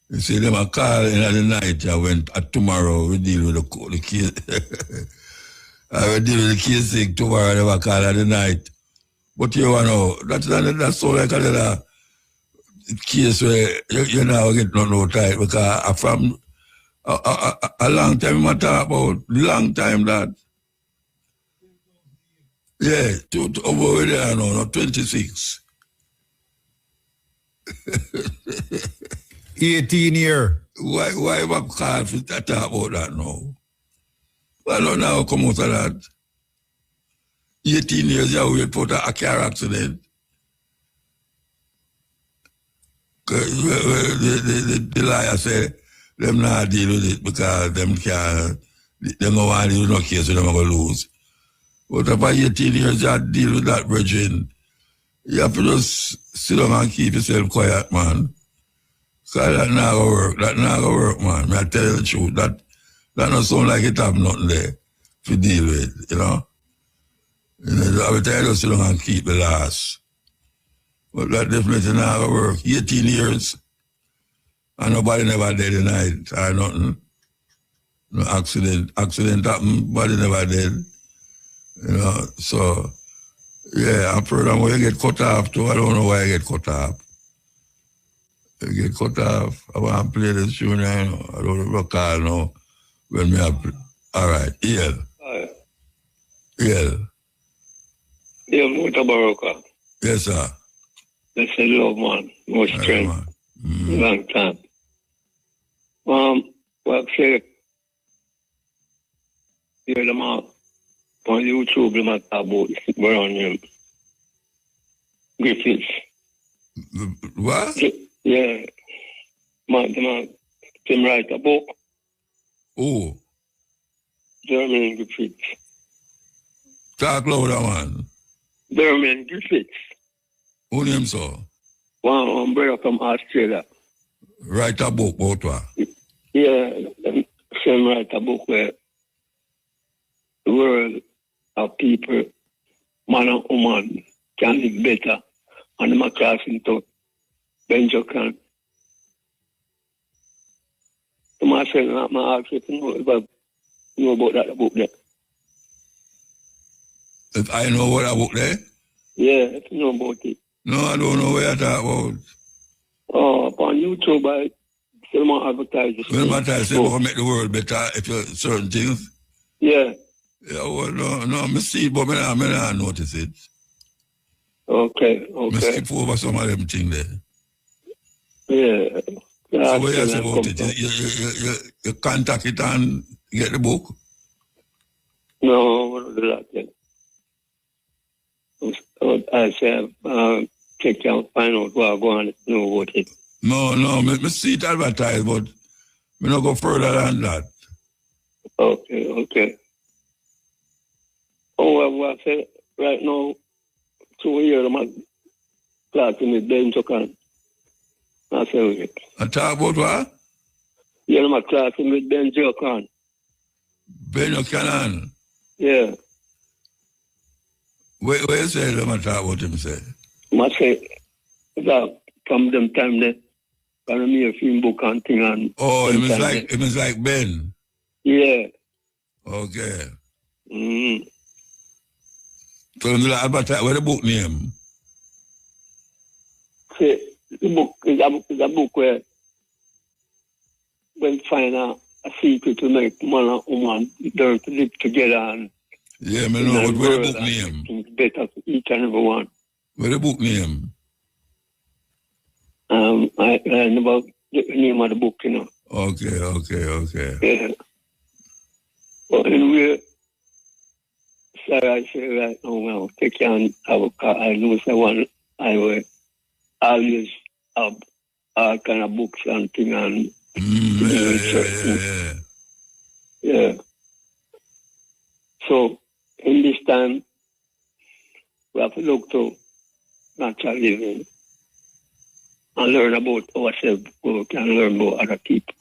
You see, them a call in the night. I went tomorrow. We deal with the case. I will deal with the case tomorrow. They will call in the night. But you know, that's so like a little case where you now get no time because from a long time I talk about long time that. Yeah, over there now, 26. 18 year. Why have I called for that talk about that now? Well, no, now come out of that. 18 years you wait for a car accident. The liar say them not deal with it because them don't want to do no case, so them going to lose. But if 18 years you deal with that virgin, you have to just sit down and keep yourself quiet, man. Because that not going to work. That not going to work, man. I tell you the truth. That don't sound like it have nothing there to deal with, you know. Every time you sit down and keep the last. But that definitely not going to work. 18 years, and nobody never dead in the night or nothing. No accident happened, nobody never dead. You know, so, yeah, I'm furthermore, you get cut off too. I don't know why you get cut off. You get cut off. I want to play this tune, I know. I don't recall now when me have. All right, yeah. Yeah. Yeah, Mutabaruka. Yes, sir. That's a love, man. More strength. Long time. Well, say, you're the man. On YouTube, they might talk about Paranoia Griffiths. What? Yeah. Them write a book. Oh. German Griffiths. Talk louder, man. German Griffiths. Who name so? One brother from Australia. Write a book about what? Yeah. Them write a book where the world of people, man and woman, can live better. And them are crossing to Benjamin. So I said, I'm asking to know about that book there. If I know what a book there? Yeah, if you know about it. No, I don't know what you're talking about. Oh, upon YouTube, I still want advertisers. Well, advertisers say we'll make the world better if you certain things. Yeah. Yeah, well, no, I see it, but I don't notice it. Okay. I skip over some of them things there. Yeah. So what you say about it? You contact it and get the book? No, I don't do that yet. I said, check out, find out what I go on, know about it. No, I see it advertised, but I don't go further than that. Okay. Oh, well, I say, right now, 2 years, I'm talking with Ben Chokan. I say, I talk about what? Yeah, I'm talking with Ben Chokan. Ben Chokan? Yeah. Where you say I'm talk about him, say? I say, that from them time there, I me a film book and thing and... Oh, it was like Ben? Yeah. Okay. Mm-hmm. So advertise, what the book name? See, the book is a book where when find a a secret to make man and woman learn to live together and yeah, me know, but where the book name? Things better for each and every one. Where the book name? I know about the name of the book, you know. Okay. Yeah. But anyway, sorry, I say right now, well, take on our car. I know someone I will always have all kind of books and things and yeah. So in this time, we have to look to natural living and learn about ourselves before we can learn about other people.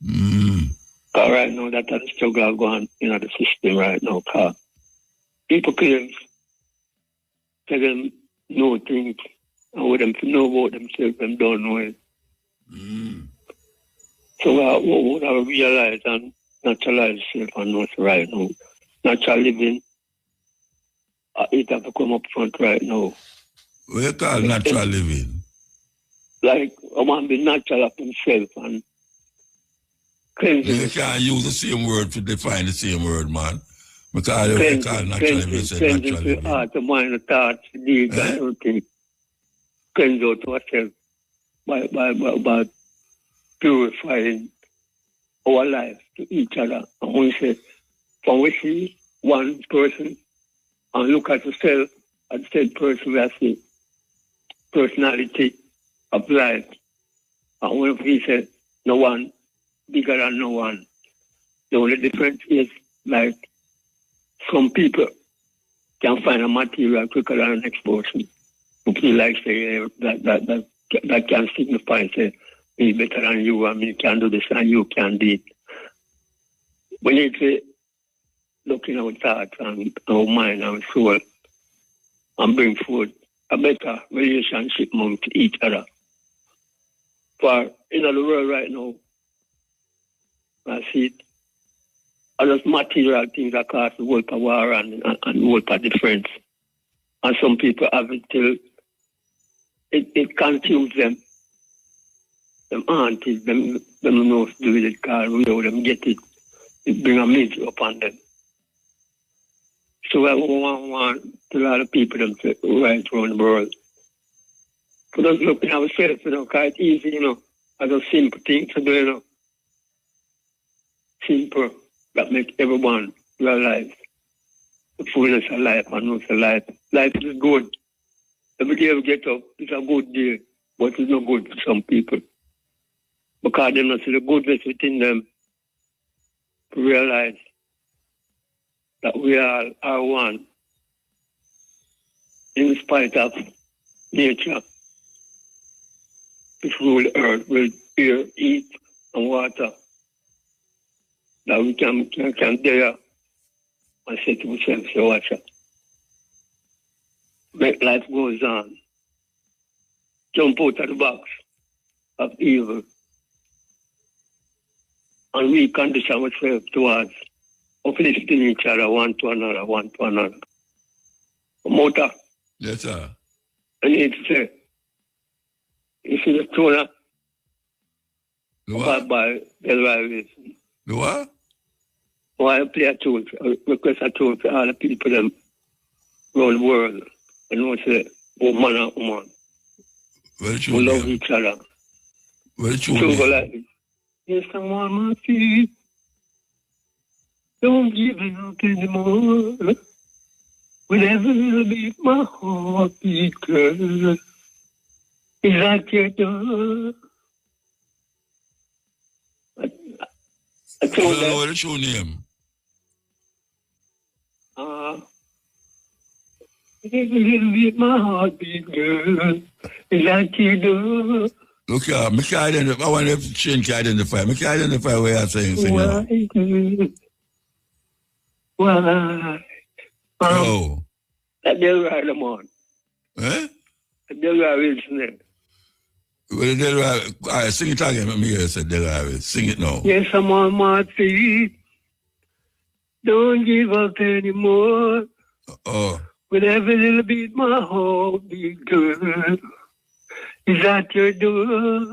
Because right now, that's the struggle going in the system right now. Because people claim they them know things, and with them to know about themselves, them don't know it. So what I realize and naturalize self and know right now. Natural living, it have to come up front right now. What you call natural living? Like, I want to be natural of himself and cleansing. You can't use the same word to define the same word, man. Because you call natural living, say natural living. Heart, the mind, the thoughts, the deeds, and everything. Cleanse out ourselves by purifying our life to each other. And we say, when we see one person and look at yourself as the person, we see personality of life. And when we say no one bigger than no one, the only difference is like some people can find a material quicker than the next person. Who feel like say that can signify say me better than you and me can do this and you can do it. We need to look in our thoughts and our mind and soul and bring forth a better relationship amongst each other. For in the world right now, I see it, just material things that cause the world of war and world of difference. And some people have it till it consumes them. Them aunties, them know to do with it because without them get it, it bring a misery upon them. So I want to a lot of people them to right around the world. For us looking at ourselves, you know, because it's easy, you know, as a simple thing to do, you know. Simple, that makes everyone realize the fullness of life and know the life. Life is good. Every day we get up, it's a good day, but it's not good for some people. Because they don't see the goodness within them to realize that we are one in spite of nature. This rule the earth with air, heat, and water. That we can dare and say to ourselves, so watch out. Make life goes on. Jump out of the box of evil and recondition ourselves towards uplifting each other one to another. Mota. Yes, sir. I need to say, you see the tuna by Delaware. The what? Why I play a tune, request a tune for all the people them around the world. And know say, man and woman. We love each other. Where the tune go like this. Yes, I want my feet. Don't give it up anymore. With every little beat, my heart beat, girl. Is that your door? I told you know what the show name? Every little beat, my heart beat, girl. Is that your door? Look here, I can identify. I want to change identify. I can identify where you're saying. Why? Oh. That they'll ride them on. Eh? They'll ride listening. Well, they'll ride. All right, sing it again. Let me hear you say they'll ride. Sing it now. Yes, I'm on my feet. Don't give up anymore. Oh. With every little beat, my heart beat, girl. Is that your door?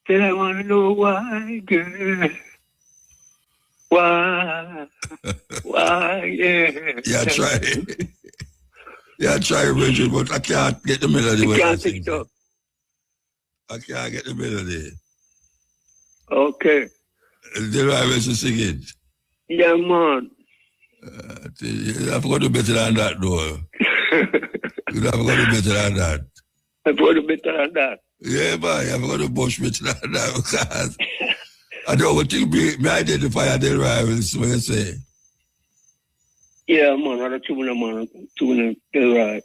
Said I want to know why, girl. Why? Why? Yeah. Yeah, try. Yeah, try, Richard, but I can't get the melody. You can't pick it up. I can't get the melody. Okay. The rivals to sing it. Yeah, man. I've got to do better than that, though. You'd have got to do better than that. I've got to do better than that. Yeah, man, I've got to push better than that because I don't think me identify the rivals, what you say. Yeah, man, I'm tuning the right.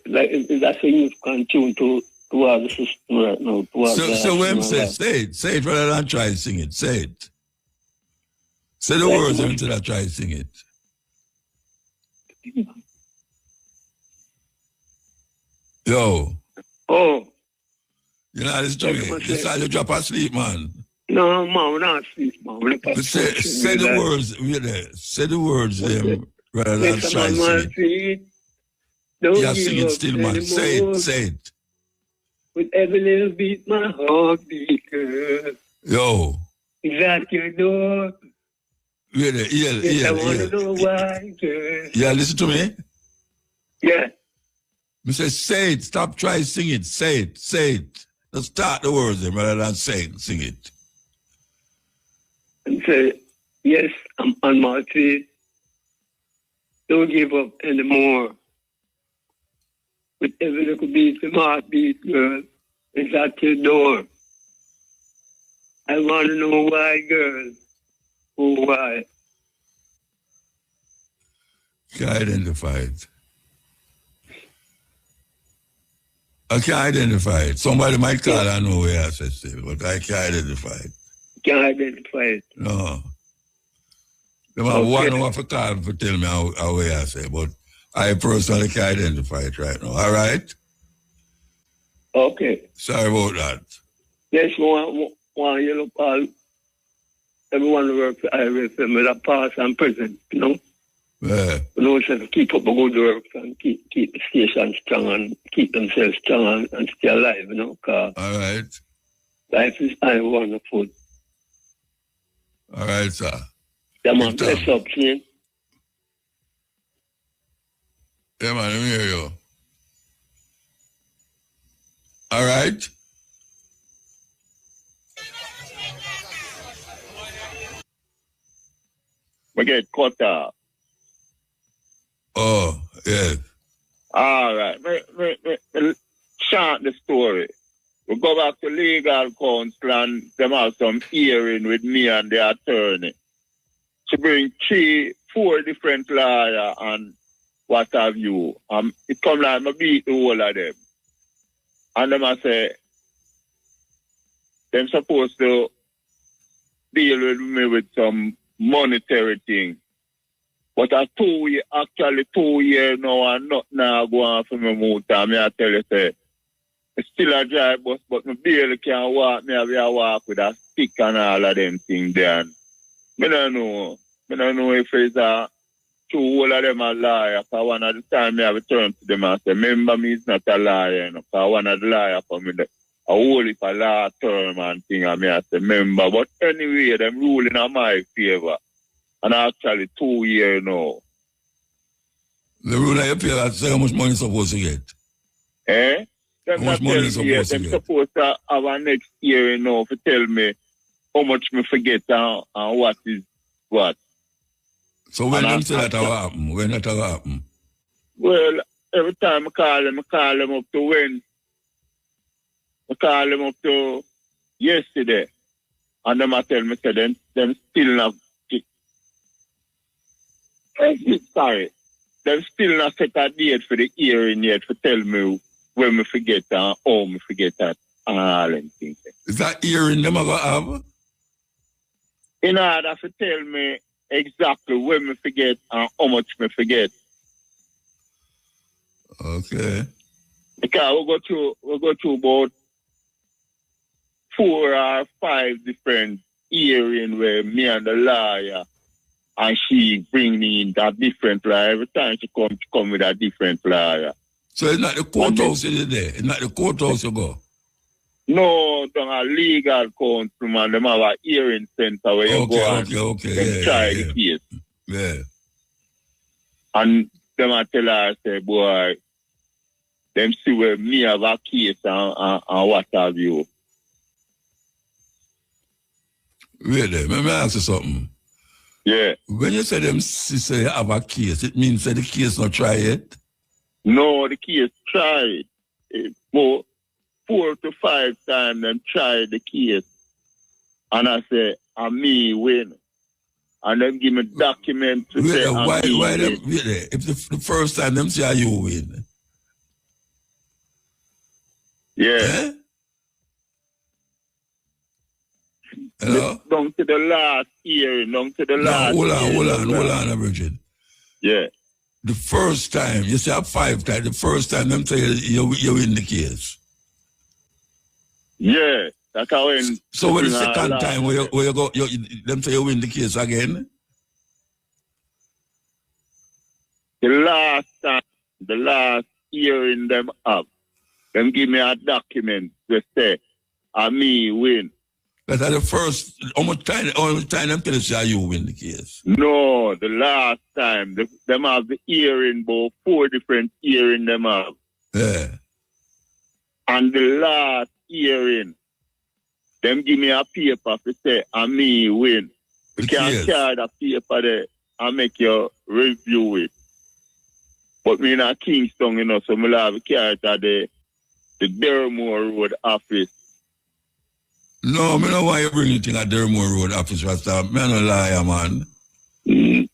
Like, that's a youth can tune to our system right now. So when say it rather than try to sing it, say it. Say the words until I try to sing it. Yo. Oh. You know, listen to me. This how you drop asleep, man. No, man, we're not asleep, man. Say the words, say the words rather than try to sing it. Yeah, sing it still, man. Say it. With every little beat, my heart beat, girl. Yo. Is that your door? Yeah. I want to know why, girl. Yeah, listen to me. Yeah. Me say it. Stop trying to sing it. Say it. Just start the words rather than sing it. And say, yes, I'm on my feet. Don't give up anymore. With every little beat, my heart beat, girl. Is at your door. I want to know why, girl. Oh, why? Can't identify it. I can't identify it. Somebody might call I know where I said it, but I can't identify it. Can't identify it. No. The man one who have to call to tell me how way I say, but I personally can't identify it right now. All right? Okay. Sorry about that. Yes, one yellow call. Everyone who works for IRFM with a past and present, you know? Yeah. You know, so keep up a good work and keep the station strong and keep themselves strong and stay alive, you know? Cause all right. life is wonderful. All right, sir. Yeah, man, bless up, see? Yeah, man, let me hear you. All right? We get cut off. Oh, yes. All right. Me chant the story. We go back to legal counsel and them have some hearing with me and the attorney. To bring 4 different lawyers and what have you. It come like I beat the whole of them. And them I say, them supposed to deal with me with some monetary thing. But a 2 year, actually 2 years now and not now go on for me motor. I tell you, say, it's still a drive bus, but my barely can walk. Me have to walk with a stick and all of them things there. I don't know if it's a 2 all of them a liar. Because one of the time I have to turn to them and say, remember me is not a liar. Because one of the liars for me, a whole if a law term and thing, and me I say, remember. But anyway, them ruling in my favor. And actually 2 years now. The rule of your favor, say how much money you supposed to get? Eh? How much money you supposed to get? Them supposed to have a next year now to tell me how much me forget and what is what. So when them say that will happen? When that will happen? Well, every time I call them up to when? I call them up to yesterday. And them I tell me, say, them still not... Sorry. Them still not set a date for the hearing yet to tell me when me forget and how me forget that and all them things. Is that hearing them I going to have? In order to tell me exactly when me forget and how much me forget. Okay. Because we go through about 4 or 5 different hearings where me and the lawyer and she bring me in that different lawyer. Every time she come with a different lawyer. So it's not the courthouse you there? It's not the courthouse you go? No, down a legal counsel, man. Them have a hearing center where you go and try the case. Yeah. And them a tell her, say, boy, them see where me have a case and what have you. Really? Let me ask you something. Yeah. When you say them say have a case, it means that the case not try yet? No, the case tried. But 4 to 5 times them tried the case. And I say, and me win. And them give me document to say, why them, if the first time them say you win? Yeah. Eh? Hello? Down to the last hearing, down to the last hold hearing. on, Virgin. Yeah. The first time, you say 5 times, the first time them say you win the case. Yeah. That's how when. So when the second time where you go, them say you win the case again? The last time, the last hearing them up, them give me a document to say, and me win. That's the first, how much time them tell you you win the case? No, the last time, them have the hearing, about 4 different hearing them have. Yeah. And the last hearing, them give me a paper to say, and me win. You can't carry the paper there and make you review it. But me in a Kingston, you know, so me have to carry it at the Dermore Road office. No, me don't want you bring anything at Dermore Road office, Rasta. Me no liar, man. You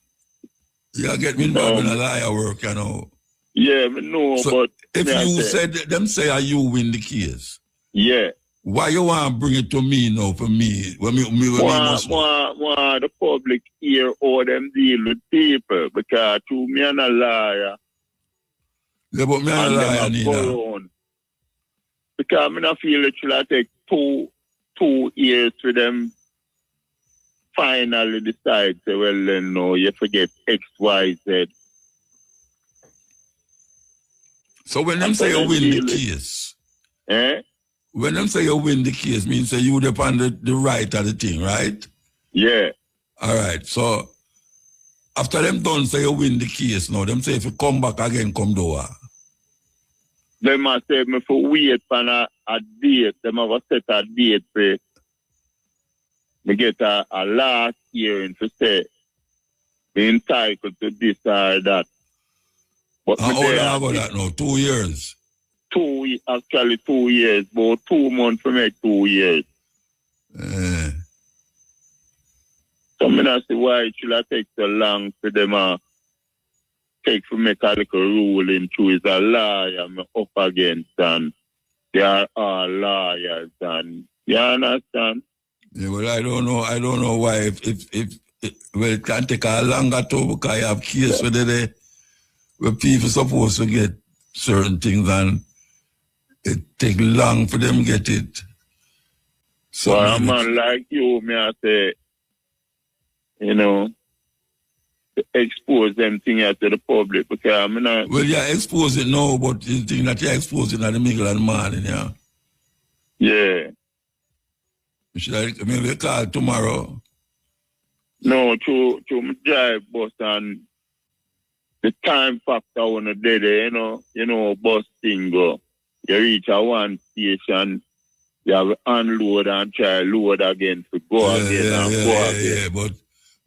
get me involved in a liar work, you know. Yeah, me know, so but... If you said, them say you win the case. Yeah. Why you want to bring it to me now, for me? When me the public hear all them deal with people, because to me I'm a liar. Yeah, but me a liar neither. Because I don't feel it should take 2 years for them finally decide, say, well, then, no, you forget X, Y, Z. So when them say you win the case, when them say you win the case, means that you depend on the right of the thing, right? Yeah. All right. So after them done say you win the case now, them say if you come back again, come door. They must say me for wait for a date. They must set a date for me get a last hearing to say be entitled to this or that. But how long ago that now? 2 years? Actually 2 years, but 2 months to make 2 years. So I don't see why it should take so long for them take for make a little ruling to is a liar I'm up against, and they are all liars, and you understand? Yeah, well, I don't know why if it can take a longer time because I have case where people supposed to get certain things and it take long for them get it. So a man like you, me I say, you know, expose them things to the public because I'm not. Well, yeah, expose it now, but the thing that you expose it at the middle of the morning, yeah. Yeah. Should I maybe call tomorrow? No, to my drive bus and the time factor on the day there, you know, bus thing go. You reach a one station, you have to unload and try load again to go again. Yeah,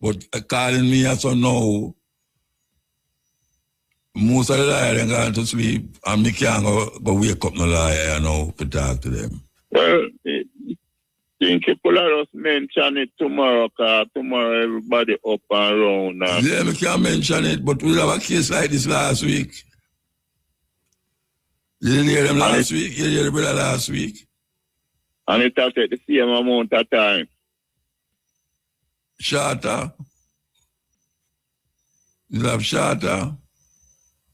but calling me as so now, most of the liars are going to sleep and me can't go wake up no liar, you know, to talk to them. Well, I think people are just mention it tomorrow, because tomorrow everybody up and around. And yeah, we can't mention it, but we have a case like this last week. You didn't hear them last week? You hear the brother last week? And it has the same amount of time. Shorter. You have shorter.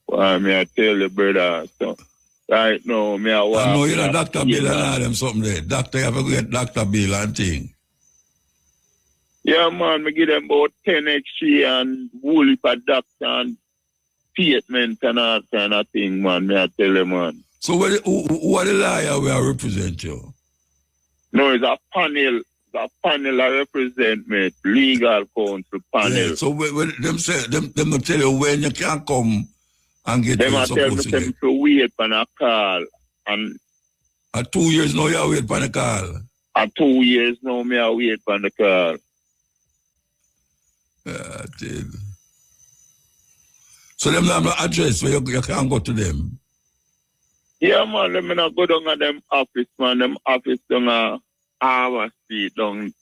Well, I tell you, brother, so right now, I know you're a Dr. Bill and all them something there. Doctor, you have to get Dr. Bill and thing. Yeah, man, I give them about 10 extra and wool for doctor and statement and all kind of thing, man. I tell you, man. So who are the liar who represent you? No, it's a panel. The panel I represent me, legal counsel panel. Yeah, so when them say them will tell you when you can come and get them what I you're tell me supposed to get. to wait for a call. And at 2 years now you wait for the call. At 2 years now me I wait for the call. So them have no address where you can go to them. Yeah man, them not go down at them office, man. Them office down at our street down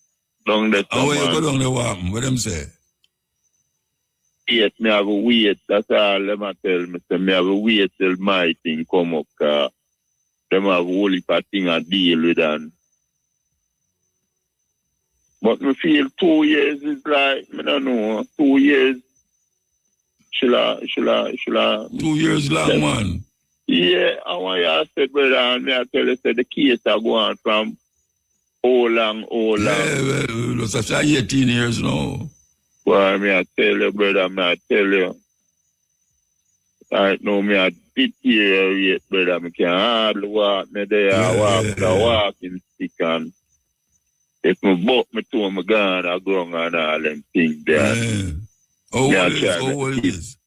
the and where you go down the warm, what them say? Yes, me have a wait. That's all them a tell me. So me have a wait till my thing come up. Them have a whole heap of thing I deal with and. But me feel 2 years is like, I don't know, 2 years. Should I? 2 years long, man. Yeah, I want you to say, brother, and me I tell you, say the case are going from all long. Yeah, well, that's 18 years now. Well, me I tell you, brother, I tell you. Right now, me I deteriorate, brother. Me can hardly walk me there. I walk with a walking stick and if me buck me to me gone, I go on and all them things there. Yeah. How old is?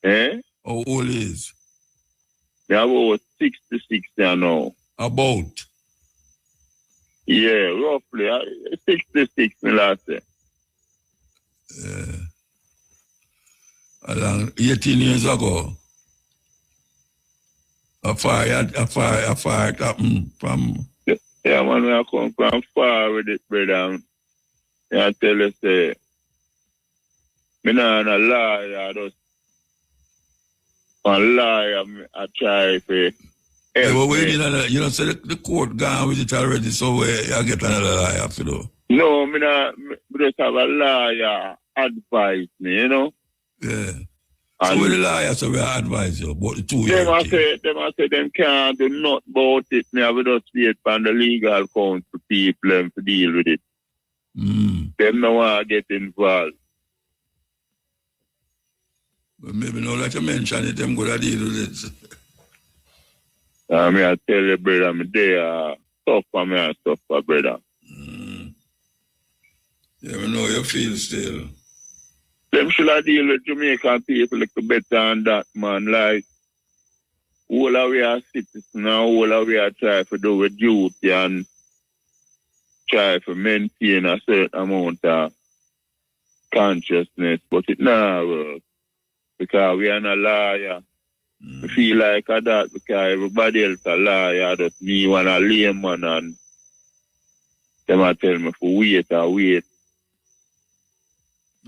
Eh? How old is? Me about 66 now. About? Yeah, roughly. 66 me last year. Along 18 years ago. A fire happened from... Yeah, man, I come from far with it, brother. I tell you, say, me not a liar, I just a liar, I try to yeah, but you know, say the court gone with it already, so I get another liar, you know. No, me just have a liar advise me, you know. Yeah. So with the liar, so we advise you about the 2 years. Them I say them can't do nothing about it. Me have just wait for the legal counsel people to deal with it. Them no want to get involved. But maybe now like you mentioned it, them good to deal with it. I tell you, brother, they are suffer, me and suffer, brother. Yeah, we know you feel still. Them should have deal with Jamaican people a little better than that, man. Like, all of we are citizens and all of we are trying to do with duty and try to maintain a certain amount of consciousness, but it not work. Because we are not liar. We feel like that because everybody else a liar, just me one a layman and them a tell me for wait.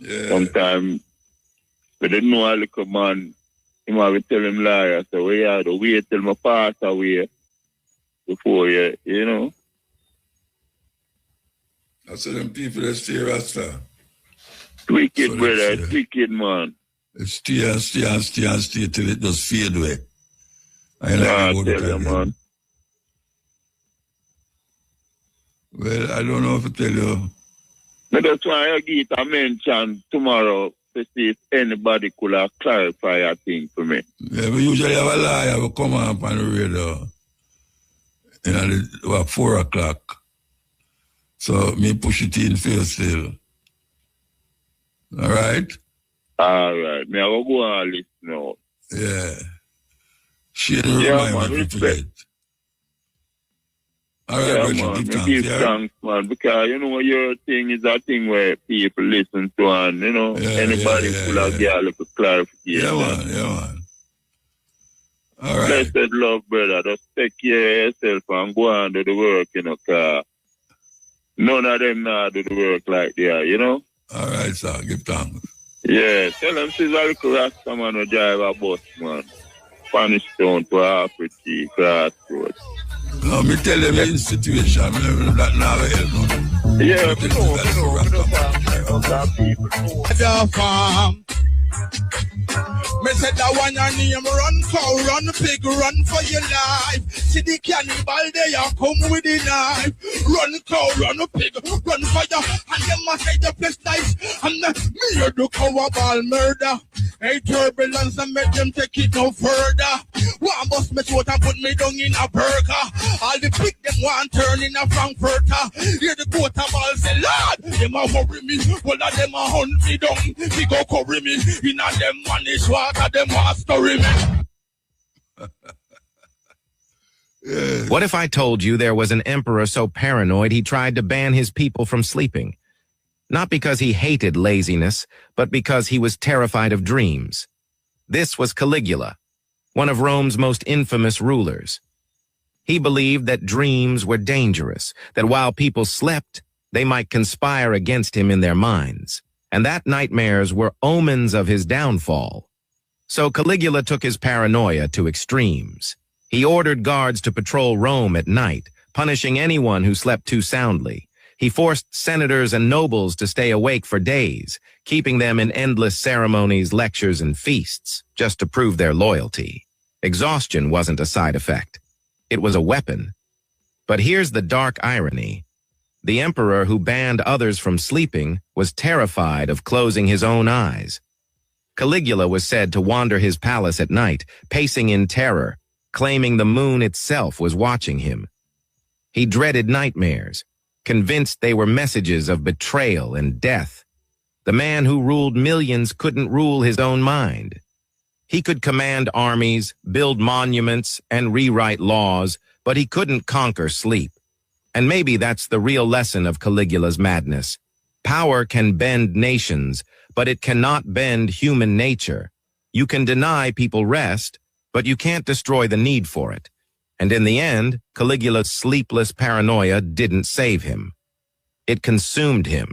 Yeah. Sometimes we didn't know a little man, he might tell him liar, so we have to wait till my pass away before you know. I said them people that stay Rasta. Wicked, so brother, it's wicked, man. It stay till it just fade away. I tell you, man. Well, I don't know if to tell you. But that's why I get a mention tomorrow to see if anybody could have clarified a thing for me. Yeah, we usually have a liar who come up on the radio about 4 o'clock. So me push it in for you still. All right? All right. Me I will go and listen now. Yeah. Share the reminder to forget. All right, yeah, man. Give thanks, man. Because, you know, your thing is a thing where people listen to and, you know, anybody could have get a little clarification. Yeah, man. All right. Blessed love, brother. Just take care of yourself and go on do the work, you know, because none of them now do the work like that, you know? All right, sir. Give thanks. Yeah, tell them she's a little Rasta man who drive a bus, man. Spanish Town to Africa, Crossroads. No, me tell them the situation. That now help them. Yeah, me said that one your name run cow, run pig, run for your life. See the cannibal they are come with the knife. Run cow, run pig, run for your and them must say the place nice. And me the cow ball murder. Hey, turbulence and make them take it no further. One bust me throat and put me down in a burger. All the pick them one turn in a Frankfurter. Hear the quarterball say, Lord, them a worry me. Well, them a hunt me down. They go curry me. In a them vanish water, them a story me. What if I told you there was an emperor so paranoid he tried to ban his people from sleeping? Not because he hated laziness, but because he was terrified of dreams. This was Caligula, one of Rome's most infamous rulers. He believed that dreams were dangerous, that while people slept, they might conspire against him in their minds, and that nightmares were omens of his downfall. So Caligula took his paranoia to extremes. He ordered guards to patrol Rome at night, punishing anyone who slept too soundly. He forced senators and nobles to stay awake for days, keeping them in endless ceremonies, lectures, and feasts, just to prove their loyalty. Exhaustion wasn't a side effect. It was a weapon. But here's the dark irony. The emperor who banned others from sleeping was terrified of closing his own eyes. Caligula was said to wander his palace at night, pacing in terror, claiming the moon itself was watching him. He dreaded nightmares, convinced they were messages of betrayal and death. The man who ruled millions couldn't rule his own mind. He could command armies, build monuments, and rewrite laws, but he couldn't conquer sleep. And maybe that's the real lesson of Caligula's madness. Power can bend nations, but it cannot bend human nature. You can deny people rest, but you can't destroy the need for it. And in the end, Caligula's sleepless paranoia didn't save him. It consumed him.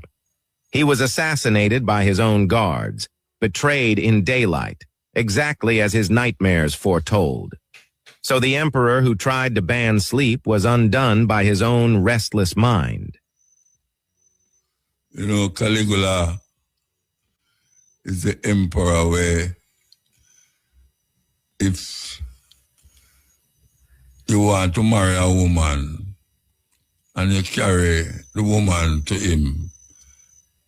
He was assassinated by his own guards, betrayed in daylight, exactly as his nightmares foretold. So the emperor who tried to ban sleep was undone by his own restless mind. You know, Caligula is the emperor where if you want to marry a woman and you carry the woman to him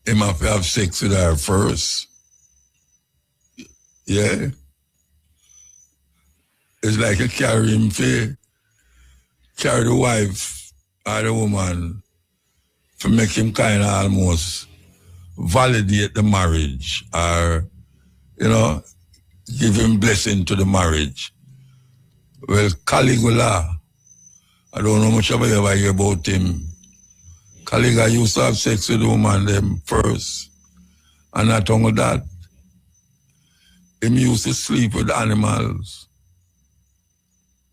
have to have sex with her first. Yeah. It's like you carry him to carry the wife or the woman to make him kind of almost validate the marriage or, you know, give him blessing to the marriage. Well, Caligula, I don't know much about ever hear about him. Caligula used to have sex with the woman them first. And not only that, he used to sleep with animals.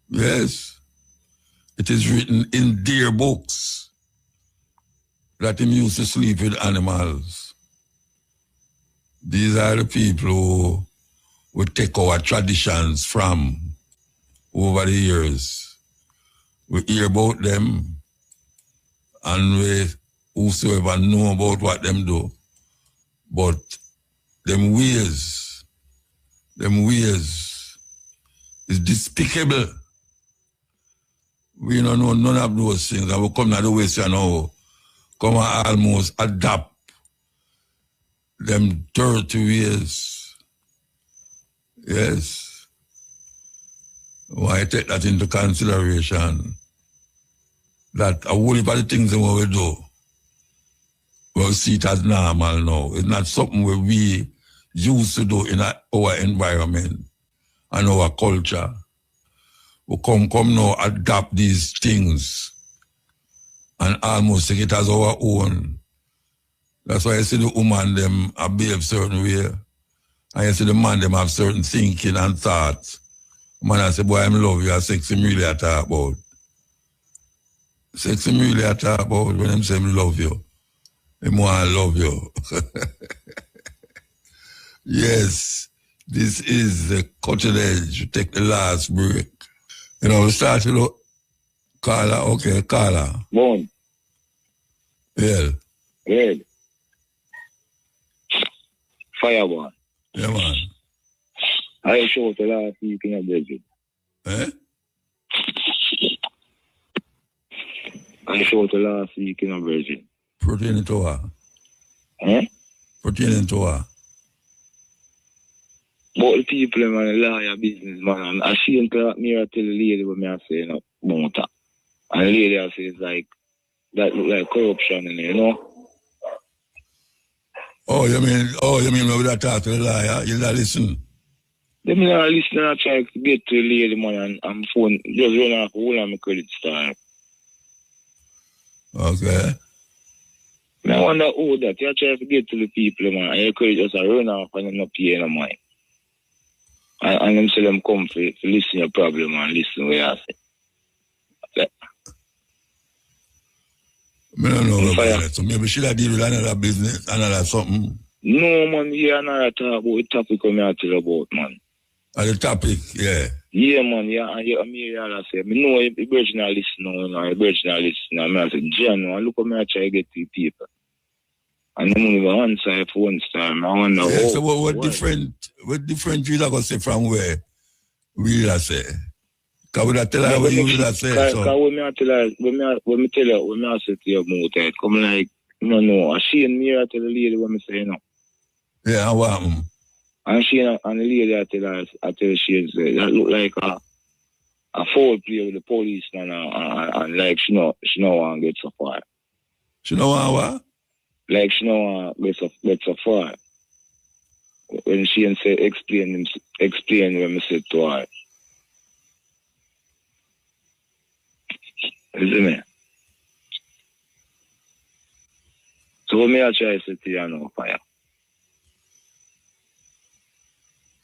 Yes. It is written in their books that he used to sleep with animals. These are the people who would take our traditions from over the years. We hear about them and we whosoever know about what them do. But them ways is despicable. We don't know none of those things. And we come to the West and now come and almost adapt them dirty ways. Yes. Why take that into consideration? That a whole heap of the things that we do, we'll see it as normal now. It's not something where we used to do in our environment and our culture. We come now, adapt these things and almost take it as our own. That's why I see the woman them behave certain way. And you see the man them have certain thinking and thoughts. Man I say, boy, I love you, sex him really I talk about. Sex him really I talk about when them say I love you. Him want to love you. Yes, this is the cutting edge. We take the last break. You know, we start to look. Carla, okay, Carla. Bon. Yeah. Yeah. Fireball. Yeah, man. I showed the last week in a virgin. Eh? I showed the last week in a virgin. Pertaining to her. Eh? Pertaining to her. But the people, man, the lawyer business, man, and I see him tell me, I tell the lady what me I say, you know, about that. And the lady I say, it's like, that look like corruption in there, you know? Oh, you mean when we talk to the lawyer, you not listen? They me not listen, I try to get to the lady, man, and phone, just run off all of my credit star. Okay. I wonder who that, you try to get to the people, man, and your credit just run off and you're not paying no money. And them say them come to listen your problem and listen what you say. Like, I don't know about that. So maybe should I deal with another business, another something? No, man, yeah, another talk about the topic I'm here to tell about, man. The topic, yeah. Yeah, man, yeah, and I'm here to say, I know the original listener, the original listener, I say, John, look at me, I try to get to the people. And I'm going to answer if one time. I wonder, so what different you are going to say from where we are say? Because we tell her what you will say. Because when I tell her, when I say to your mouth, it come like, no, she and me, I tell the lady what I say, no. Yeah, and what happened? And she and the lady, I tell she, that look like a foul play with the police, and like she no want to get so far. She no want what? Like she no want to get so far. When she and say explain when I said to her. You see me? So what me I try to say to you now, fire.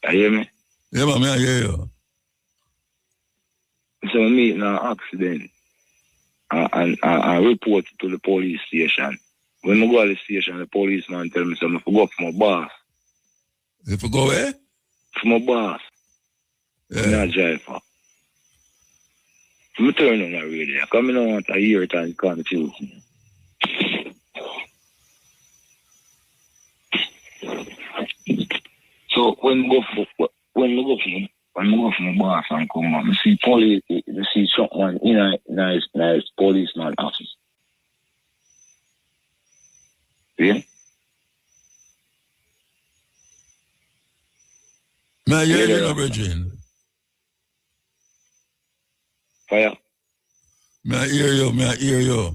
You hear me? Yeah, man, I hear you. So I meet an accident and report it to the police station. When I go to the station, the policeman tell me something, I forgot for my boss. You forgot where? For my boss. Yeah. I'm not driver. I'm turning on the radio. Because I don't want to hear it and confuse me. So when I go for my boss and come on, I see police, I see someone in a nice policeman office. Yeah? May I hear you, Virgin? Fire? May I hear you?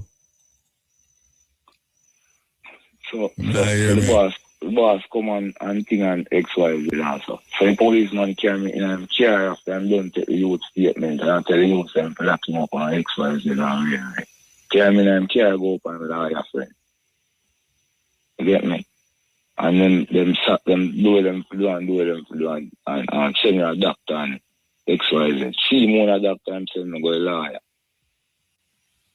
So the boss come on and thing and XYZ also. So the policeman carry me in a chair after I'm done take the youth statement and I tell the youth them to lock him up on XYZ and really. Carry me in a chair go up and with all your friends. You get me? And then them do them and send me a doctor and XYZ. See me a doctor and send me go a lawyer.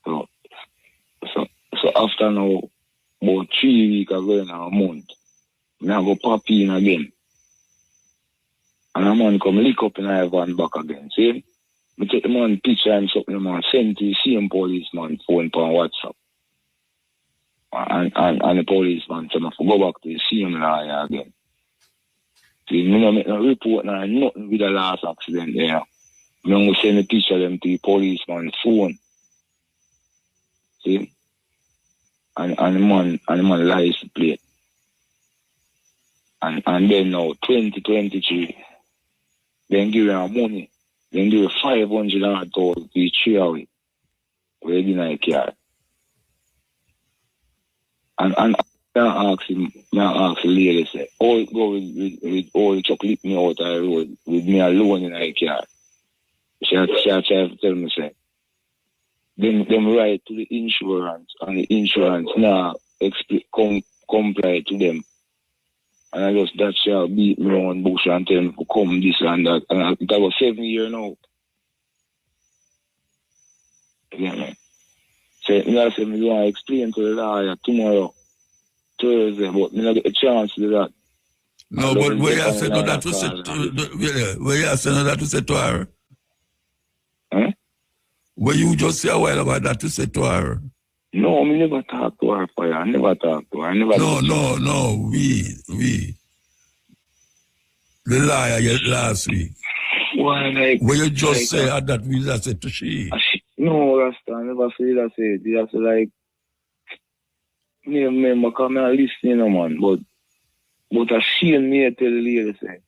So after now about 3 weeks ago in a month, I go pop in again. And a man come lick up in a van back again. See? I take the man picture and something, man, send to the same policeman phone on WhatsApp. And the policeman said, I go back to the same lawyer again. See, I don't make no report now, nothing with the last accident there. I go send the picture them to the policeman's phone. See? And the man lies to play. And then now, 2023, then give him money. Then give him $500 to the 3 hours. Where he didn't care. And I ask the lady, say, how it go with all the chocolate me out the road, with me alone in the car. She tried to tell me, say, them write to the insurance, and the insurance now comply to them. And I just, that shall beat me on bush and tell me to come this and that. And that was 7 years now. Yeah, man. So, I said, I want to explain to the lawyer tomorrow, Thursday, but I don't get a chance to do that. No, but where you said no that to say where you said no that to say to her? Huh? Where you just say a while about that to say to her? No, I never talk to her, Fire. I never talk to her. No, we. The liar last week. Why, like... Where you just say that we just said to she? No, Rasta, I never say that. You have to, like... I remember, because I'm not listening, man. But I see me tell the lady, say...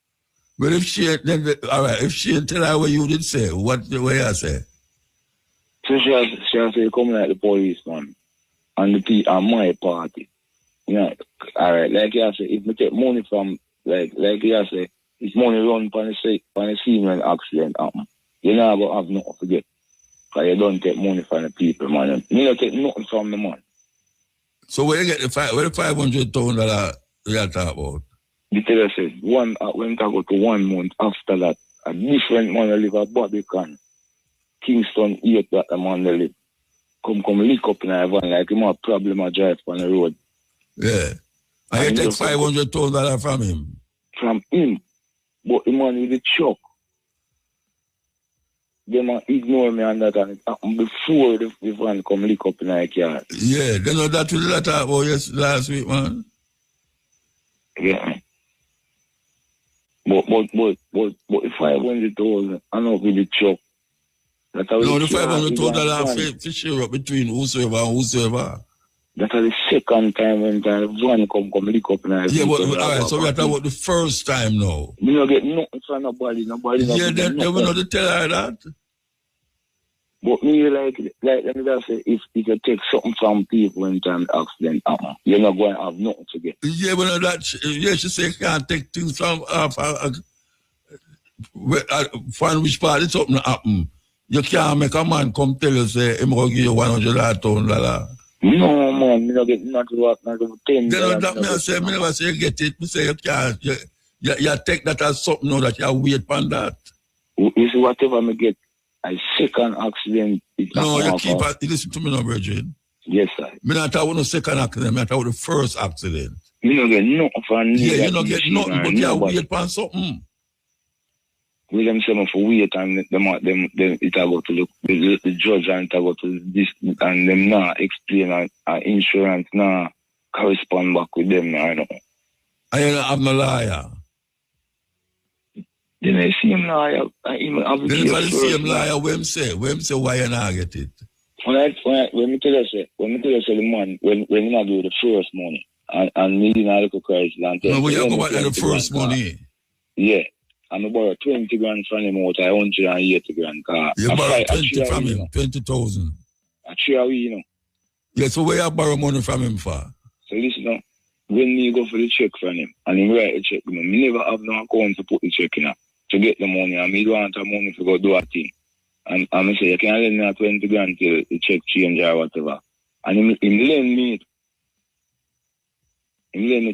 But if she, then, all right, if she tell her what you did say, what the way I say? So she has come like the policeman and my party. You know, all right, like you say, if we take money from, like you say, if money run on the scene when accident happen, you know, but have nothing to get. Because you don't take money from the people, man. You don't take nothing from the man. So where you get the $500,000 you are talking about? The teller said, when I go to 1 month after that, a different man live at Barbican. Kingston 8 that the man live. Come lick up in a van like him have problem I drive on the road. Yeah. And you take $500,000 from him? From him. But the man with the truck. They man ignore me and that, and it happened before the van come lick up in a car. Yeah, they know that we talk about last week, man. Yeah. But if $500,000, I know with the truck. No, the $500,000 to share up between whosoever and whosoever. That's the second time when the van come lick up now. Yeah, but alright, so we are talking about the first time now. We don't get nothing from nobody. Yeah, then we know to tell her that. But me like let me just say, if you take something from people when time accident happen, you're not going to have nothing to get. Yeah, but that she say can't take things from from which part it's something happen. You can't make a man come tell you say I'm gonna give you $100,000. No man, me don't get not $10. Then that me say me never say you get it. Me say you can't. You take that as something now that you wait on that. You see whatever me get. A second accident. No, you keep listen to me now, Virgin. Yes, sir. Me not talk about the second accident, me talk about the first accident. You don't get nothing from yeah, you don't get nothing, but you wait on something. We them say for wait and them it go to the judge and it go to this and them now explain and insurance now correspond back with them now, I know. And you don't have no liar. Then I see him liar. Then the same liar when him say why you not get it. When me tell you say the man when you not do the first money and me not look Christ and no, when you go back to the first money. Yeah. And I borrow 20 grand from him out of 180 grand car. You borrow 20 from him, 20,000. Actually, you know. Yeah, so where you borrow money from him for? So listen now. When you go for the check from him and he write a check, me never have no account to put the check in to get the money, and me don't want the money to go do a thing. And I say, you can't lend me 20 grand till the check change or whatever. And he lend me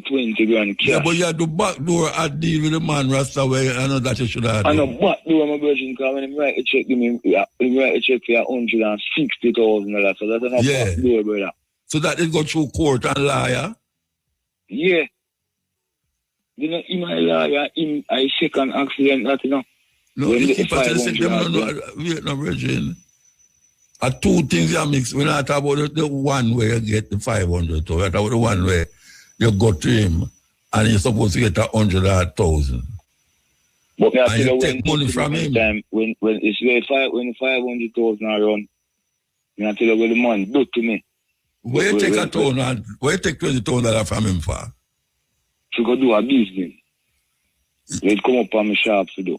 20 grand cash. Yeah, but you have to backdoor a deal with the man Rastafarianism. I know that you should have. I know backdoor, my virgin, because when he write a check, he write a check for $160,000. So that's enough backdoor, brother. So that it go through court and liar? Yeah. You know, in my liar, in a second accident, that, you know. No, if I say them, no, Virgin. Two things you mix. We're not talking about the one where you get the 500, so we're talking about the one where you go to him and you're supposed to get 100,000. But and you take money from him. Time, when it's when 500,000 around, I tell you what the man do to me. Where you take $20,000 from him for? To go do a business. It come up on my shop to do.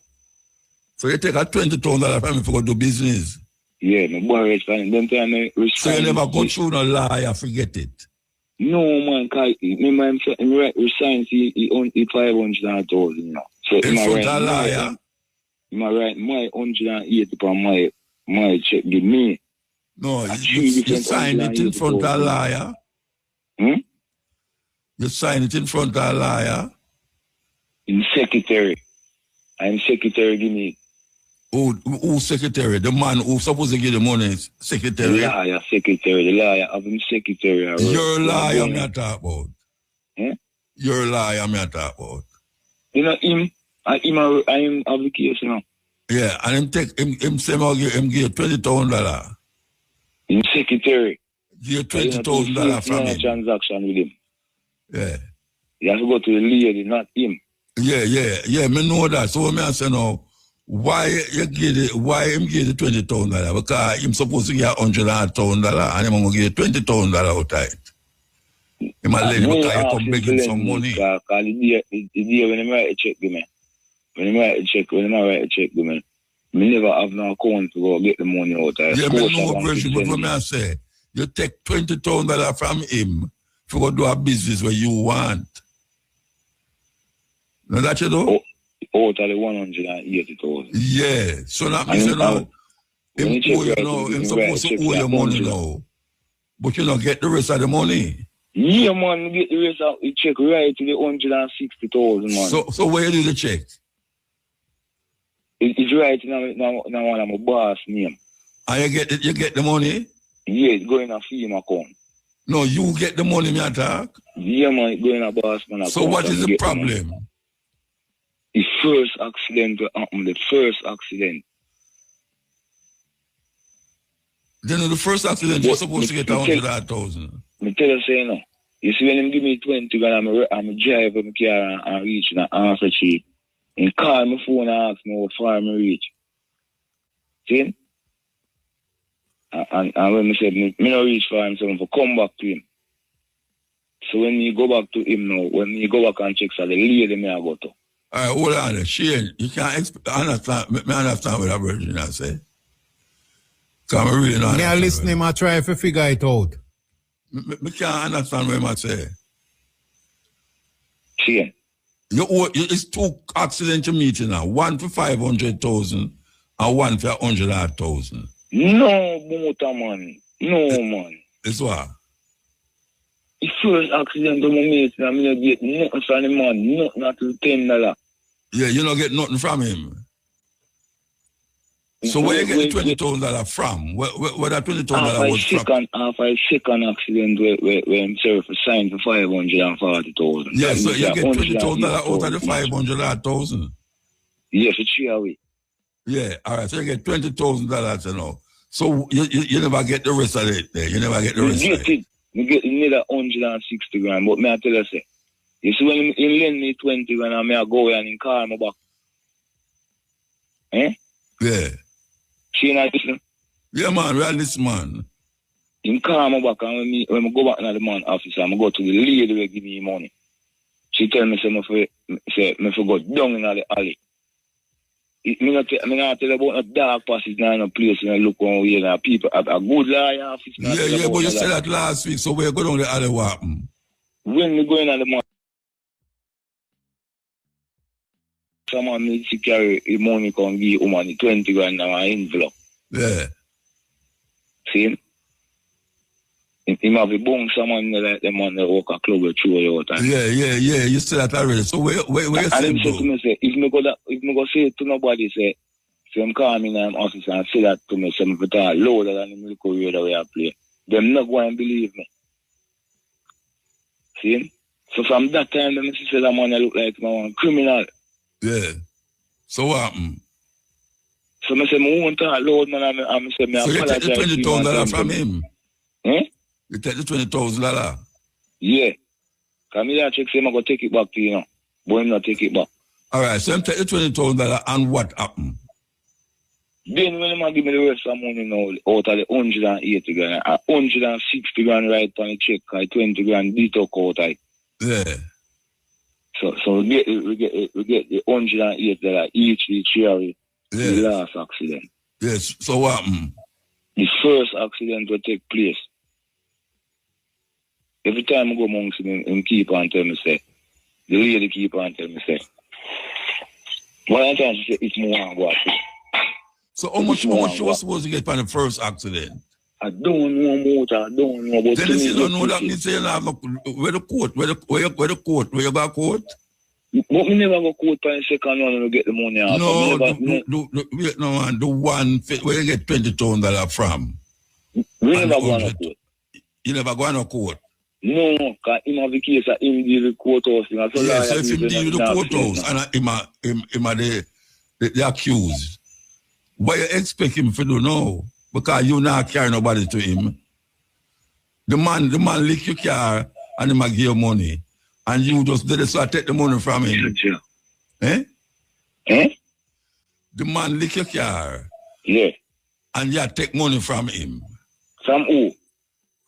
So you take $20,000 from him for go do business? Yeah, my boy is fine. Then time so you never go through no lie, forget it. No man, cause he resigns he own 500,000 now. So in front of liar. He might write my 180 for my check give me. No, you sign it in front of liar. You sign it in front of liar. In secretary. I'm secretary give me. Who secretary? The man who supposed to give the money, secretary? The liar, secretary. The liar of him secretary. Your liar me talk about. Your liar me talk about. You know him I'm of the case now. Yeah, and him say him give $20,000. In secretary. Give $20,000 from him. Transaction with him. Yeah. You have to go to the lady, not him. Yeah, me know that. So me say now, why him give the $20,000? Because him supposed to get $100,000 and him gonna give $20,000 out of it. He might let him because he come begging some money. Because the day when he write a check give me, when I write a check, I never have no account to go get the money out. Yeah, but no question, but what I say, you take $20,000 from him to go do a business where you want. Now that you do? Out of the 180,000. Yeah, so that means you know, him supposed to owe your money now. But you don't get the rest of the money. Yeah, man, get the rest of the check right to the 160,000, man. So where do the check? It's right now one of my boss name. And you get the money? Yeah, it's going to FEMA account. No, you get the money, me attack? Yeah, man, it's going to boss man account. So what is the problem? The first accident happened, the first accident. Then the first accident, you're supposed to get 100,000. Me tell you, say no. You see, when him give me 20 grand, I'm drive my car and reach and answer chief. He call my phone and ask me how far I reach. See? And when I said, me not reach for him, so I come back to him. So when you go back to him now, when you go back and check, so the lady me I go to. All right, hold on. Shane, you can't understand what that virgin I say. Because I really not. Me listen him and try to figure it out. I can't understand what I say. Shane. It's two accidents you meet now. One for 500,000 and one for 100,000. No, motor man. No, man. It's what? The first accident of my mate, I'm going to get nothing from the man. Nothing at $10. Yeah, you don't get nothing from him. So where you get the $20,000 from? Where that $20,000 was from? After a second accident where himself signed for 540,000. Yeah, so you get $20,000 out of the 500,000. Yes, it's 3 away. Yeah, all right. So you get $20,000, you know. So you never get the rest of it there. You never get the rest of it. You get another 160 grand. But me I tell you, say, you see when he lend me 20 grand and I go and call me back. Eh? Yeah. She not listen? Yeah, man, we are this man. He call me back and when I go back to the man office, I go to the lady who give me money. She tell me, say, me for go down in the alley. I not tell you about a dark passage now in a place and I look one way and people, a good liar office. Yeah, but you said that last week, so we're going to the alley what happened? When we go in the man, someone needs to carry the money can give woman 20 grand in an envelope. Yeah. See him? He might be bong someone like them on the work a club with you all the time. Yeah. You said that already. So where you say, and he said to me, say, if me go say it to nobody, say him call me in an office and say that to me, say me put a loader than the milk radio way I play. Them not going to believe me. See him? So from that time, them say that man look like one criminal. Yeah. So what happened? So I say, I want to load man and say, so you take the $20,000 from him? Hmm? You take the $20,000? Yeah. Because me check say I'm going to take it back to you now. But I'm not take it back. All right, so I'm take the $20,000 and what happened? Then when I'm give me the rest of money now, out of the 180 grand, 160 grand right on the check, 20 grand detox out. Yeah. So we get the $180 each year. The last accident. Yes, so what happened? The first accident will take place. Every time I go amongst him, him keep on tell me, say, the lady keep on tell me, say, one time she say, it's more than what. So how much you was supposed to get from the first accident? I don't know motor, I don't know. But then you don't know that means you have where the court, where you got court? But we never go court for the second one and get the money out. No, the one where you get $20,000 from. We never go on a court. You never go on a court? No, because him have the case of him deal with courthouse. So if him deal with the courthouse and him are the accused, what you expect him to do now? Because you not carry nobody to him. The man lick your car and him give you money. And you just did it, so I take the money from him. Eh? The man lick your car. Yeah. And you take money from him. From who?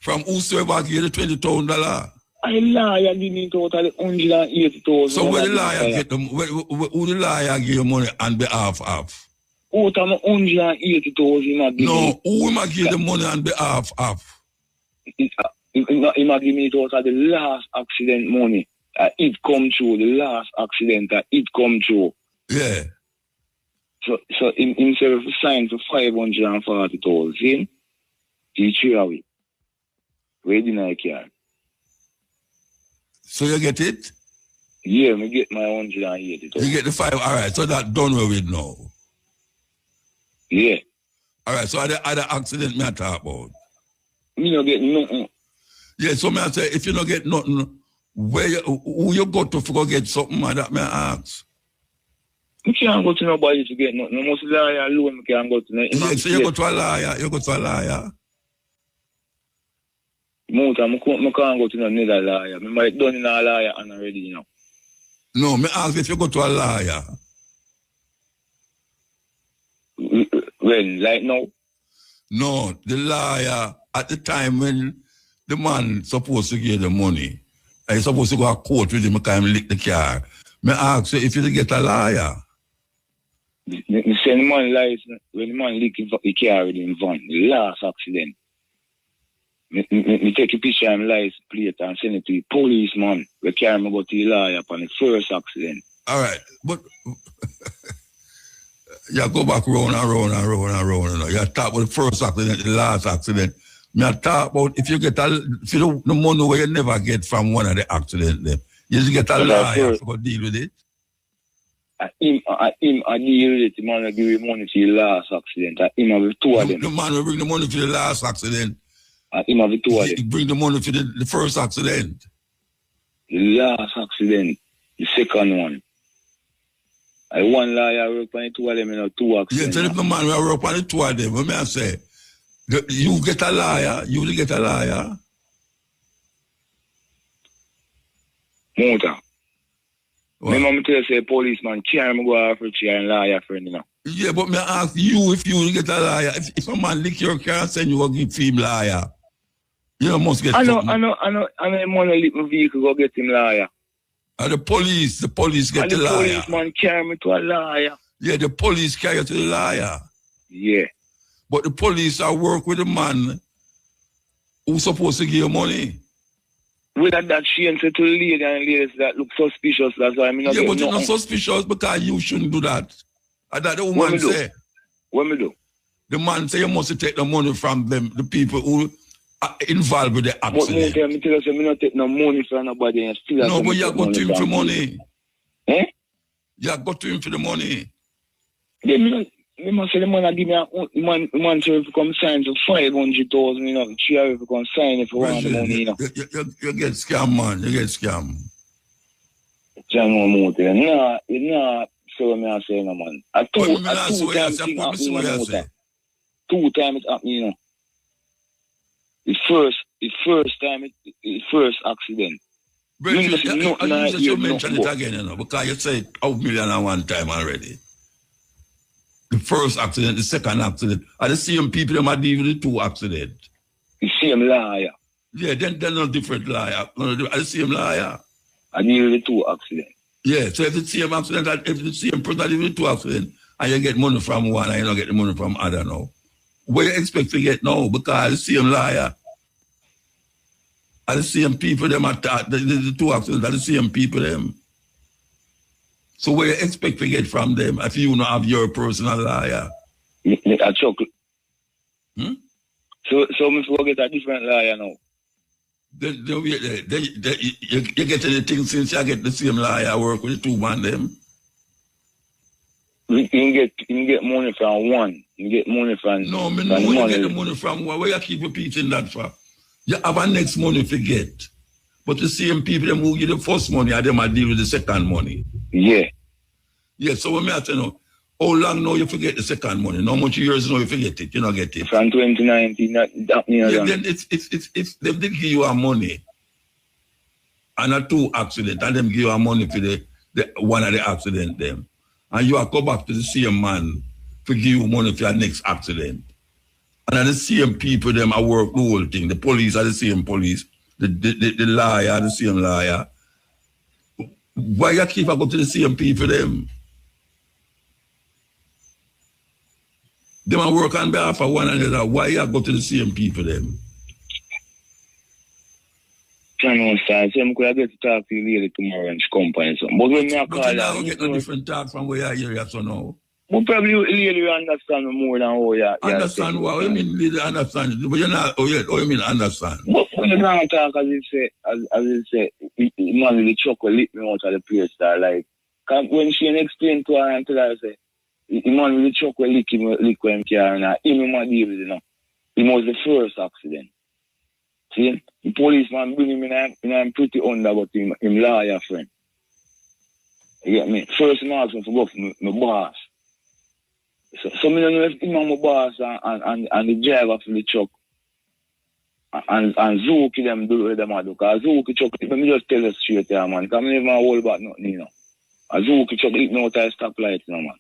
From whosoever gave the $20,000. I liar give me totally 180,000. So where the liar get them? Who the liar give you money on behalf of? Out of 180,000. No, who am I give the money on behalf of? He might give me totally the last accident money. It come through the last accident. It come through. Yeah. So himself signed for 540,000. He threw away. Where did I care? So you get it? Yeah, me get my 180,000. You get the 5. All right. So that done with now. Yeah. All right. So other accident me I talk about. Me no get nothing. Yeah. So me I say if you don't get nothing, who you go to for get something? That me I ask. I can't go to nobody to get nothing. No most liar alone. I can't go to nothing. Yeah, so you go to a liar. You go to a liar. I can't go to another liar. I might done in a liar and already, you know. No, me ask if you go to a liar. When, like now? No, the liar at the time when the man supposed to give the money, I supposed to go to court with him because he lick the car. Me ask you if you get a liar. Me send the man lies when the man lick the car with him van, the last accident. Me take a picture of him license plate and send it to the policeman. We carry me go to the lawyer upon the first accident. All right, but you go back round and round and round and round. You know. You talk about the first accident, the last accident. Me talk about if you get the money where you never get from one of the accidents, them. You just get a lawyer to go deal with it. I deal with it. The man will give you money for the last accident. Him have two of them. The man will bring the money for the last accident. Him have two of them. He bring the money for the first accident. The last accident. The second one. I one lawyer work on the two of them in two accidents. Yeah, tell the man will work on the two of them. What may I say? You get a liar. You will get a liar. Motor. Remember me tell you say policeman carry me go off for chair and liar friend, you know. Yeah, but me ask you if you will get a liar. If a man lick your car and send you go give him liar. You must get I know money lick my vehicle go get him liar. And the police get the liar. The policeman carry me to a liar. Yeah, the police carry you to the liar. Yeah. But the police are work with the man who's supposed to give you money. With that she said to the lady and ladies that look suspicious, that's why I'm not. Yeah, but you're not suspicious because you shouldn't do that. And that the woman say. What me do? The man say you must take the money from them, the people who are involved with the accident. But me tell you, I'm not take no money from nobody and still. No, but you got to him for money. Eh? You got to him for the money. Yeah, me must say the man give me a man to come sign for 500,000, you know. She have to come sign if you want the money, you know. You get scam, man. You get scam. John Motor. No, so me I say no, man. Two times it happened, you know. The first time, the first accident. But you mention it again, you know, because you said 1,000,001 time already. The first accident, the second accident. Are the same people that are dealing with the two accidents? The same liar. Yeah, then they're not different liar. Are the same liar? I deal with the two accidents. Yeah, so if the same accident, if the same person deal with the two accidents, and you get money from one and you don't get the money from other now, what you expect to get now? Because the same liar. Are the same people them are the two accidents are the same people them. So what you expect to get from them if you don't have your personal liar? A chocolate. So we will get a different liar now. You get anything since you get the same liar work with the two man them? You can get money from one. You get money from no, me know where you get the money from one. Where you keep repeating that for? You have a next money to get. But the same people them who give the first money and them are deal with the second money. Yeah. Yeah, so when I tell you, how long now you forget the second money? How much years now you forget it? You don't get it. From 2019, that then it's they give you a money and a two accident and them give you a money for the one of the accident them. And you are go back to the same man to give you money for your next accident. And then the same people them are work the whole thing. The police are the same police. the liar, the same liar. Why you keep going to the same people them? They might work on behalf of one another. Why you go to the same people them? I don't understand. So I'm going to get to talk to you later tomorrow and she come and something. But when I call you get a different talk from where you hear so now. But probably you understand more than how you understand what you mean really understand. But you're not you mean understand. But when you don't talk as you say, man really chuck will lick me out of the place that like when she explained to her and tell her say the man really chuck will lick when car and him might deal with it, you know. It was the first accident. See? The policeman bring him in I'm pretty under but him lawyer friend. You get me? First him asked me to go for my boss. So I don't know if him and my boss and the driver for the truck and Zuki them do what them do. Because Zuki truck, let me just tell you straight there, man. Because I never hold back nothing, you know. A Zuki truck, it no time stoplight, you know, man.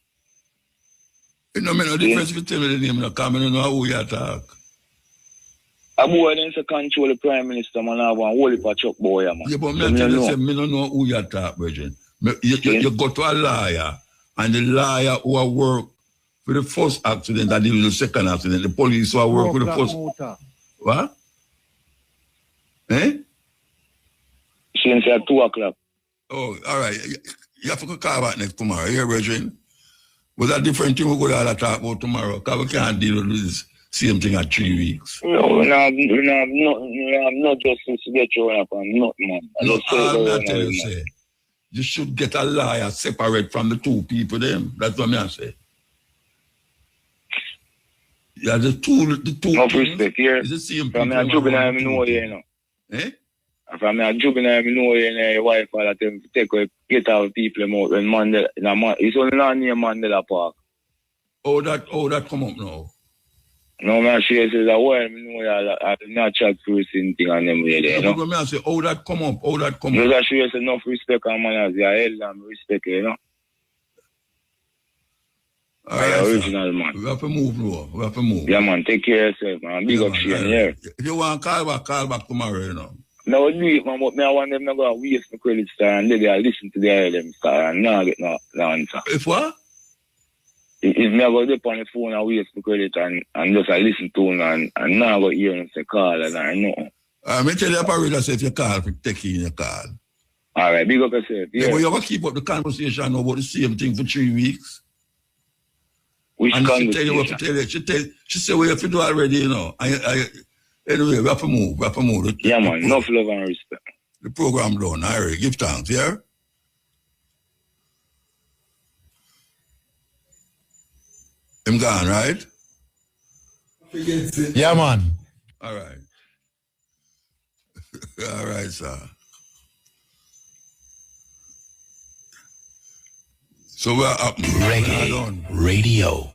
You know, no difference if you tell me the name, because I don't know who you talk. A boy then say control the prime minister, man, I want hold it for truck boy, man. Yeah, but I tell you, I don't know who you talk, Virgin. You go to a liar, and the liar who work for the first accident and the second accident, the police who work for the first... What? Eh? She didn't say at 2 o'clock. Oh, all right. You have to call back next tomorrow, yeah, Virgin? Was that different thing we could have talk about tomorrow? Because we can't deal with this same thing at 3 weeks. No, we have no justice to get you up on nothing, man. No, I'm not telling you, say. You should get a liar separate from the two people, them. That's what I say. Yeah, the two. No respect here. It's the same from me a juvenile, I know you know. Eh? From me a juvenile, I know you know your wife that them take away, get out people out when Mandela. It's only not near Mandela Park. Oh, that come up now. No, man, she says that well, I know I not chat first thing on them way there, you know. I say, oh, that come up. Because she has enough respect on manners, yeah, held them respect, you know. All right, original man. We have to move now. We have to move. Yeah, man, take care of yourself, man. Big up Shane, yeah. If you want to call back tomorrow, you know. No, do it, man, but I want them to go waste my credit star and they listen to the them star and now get no answer. If what? If me go up on the phone and waste my credit and just listen to them and now go hear them say call and I know. I'm tell you operator say if you call, take in your call. All right, big up yourself. Yeah, but you're going to keep up the conversation about the same thing for 3 weeks. Which and conversation? She tell you what to tell you. She say what you have to do already, you know. Anyway, we have to move. Yeah, man, enough love and respect. The program done. All right, give thanks, yeah? Him gone, right? Yeah, man. All right. All right, sir. So we're up. Reggae Radio.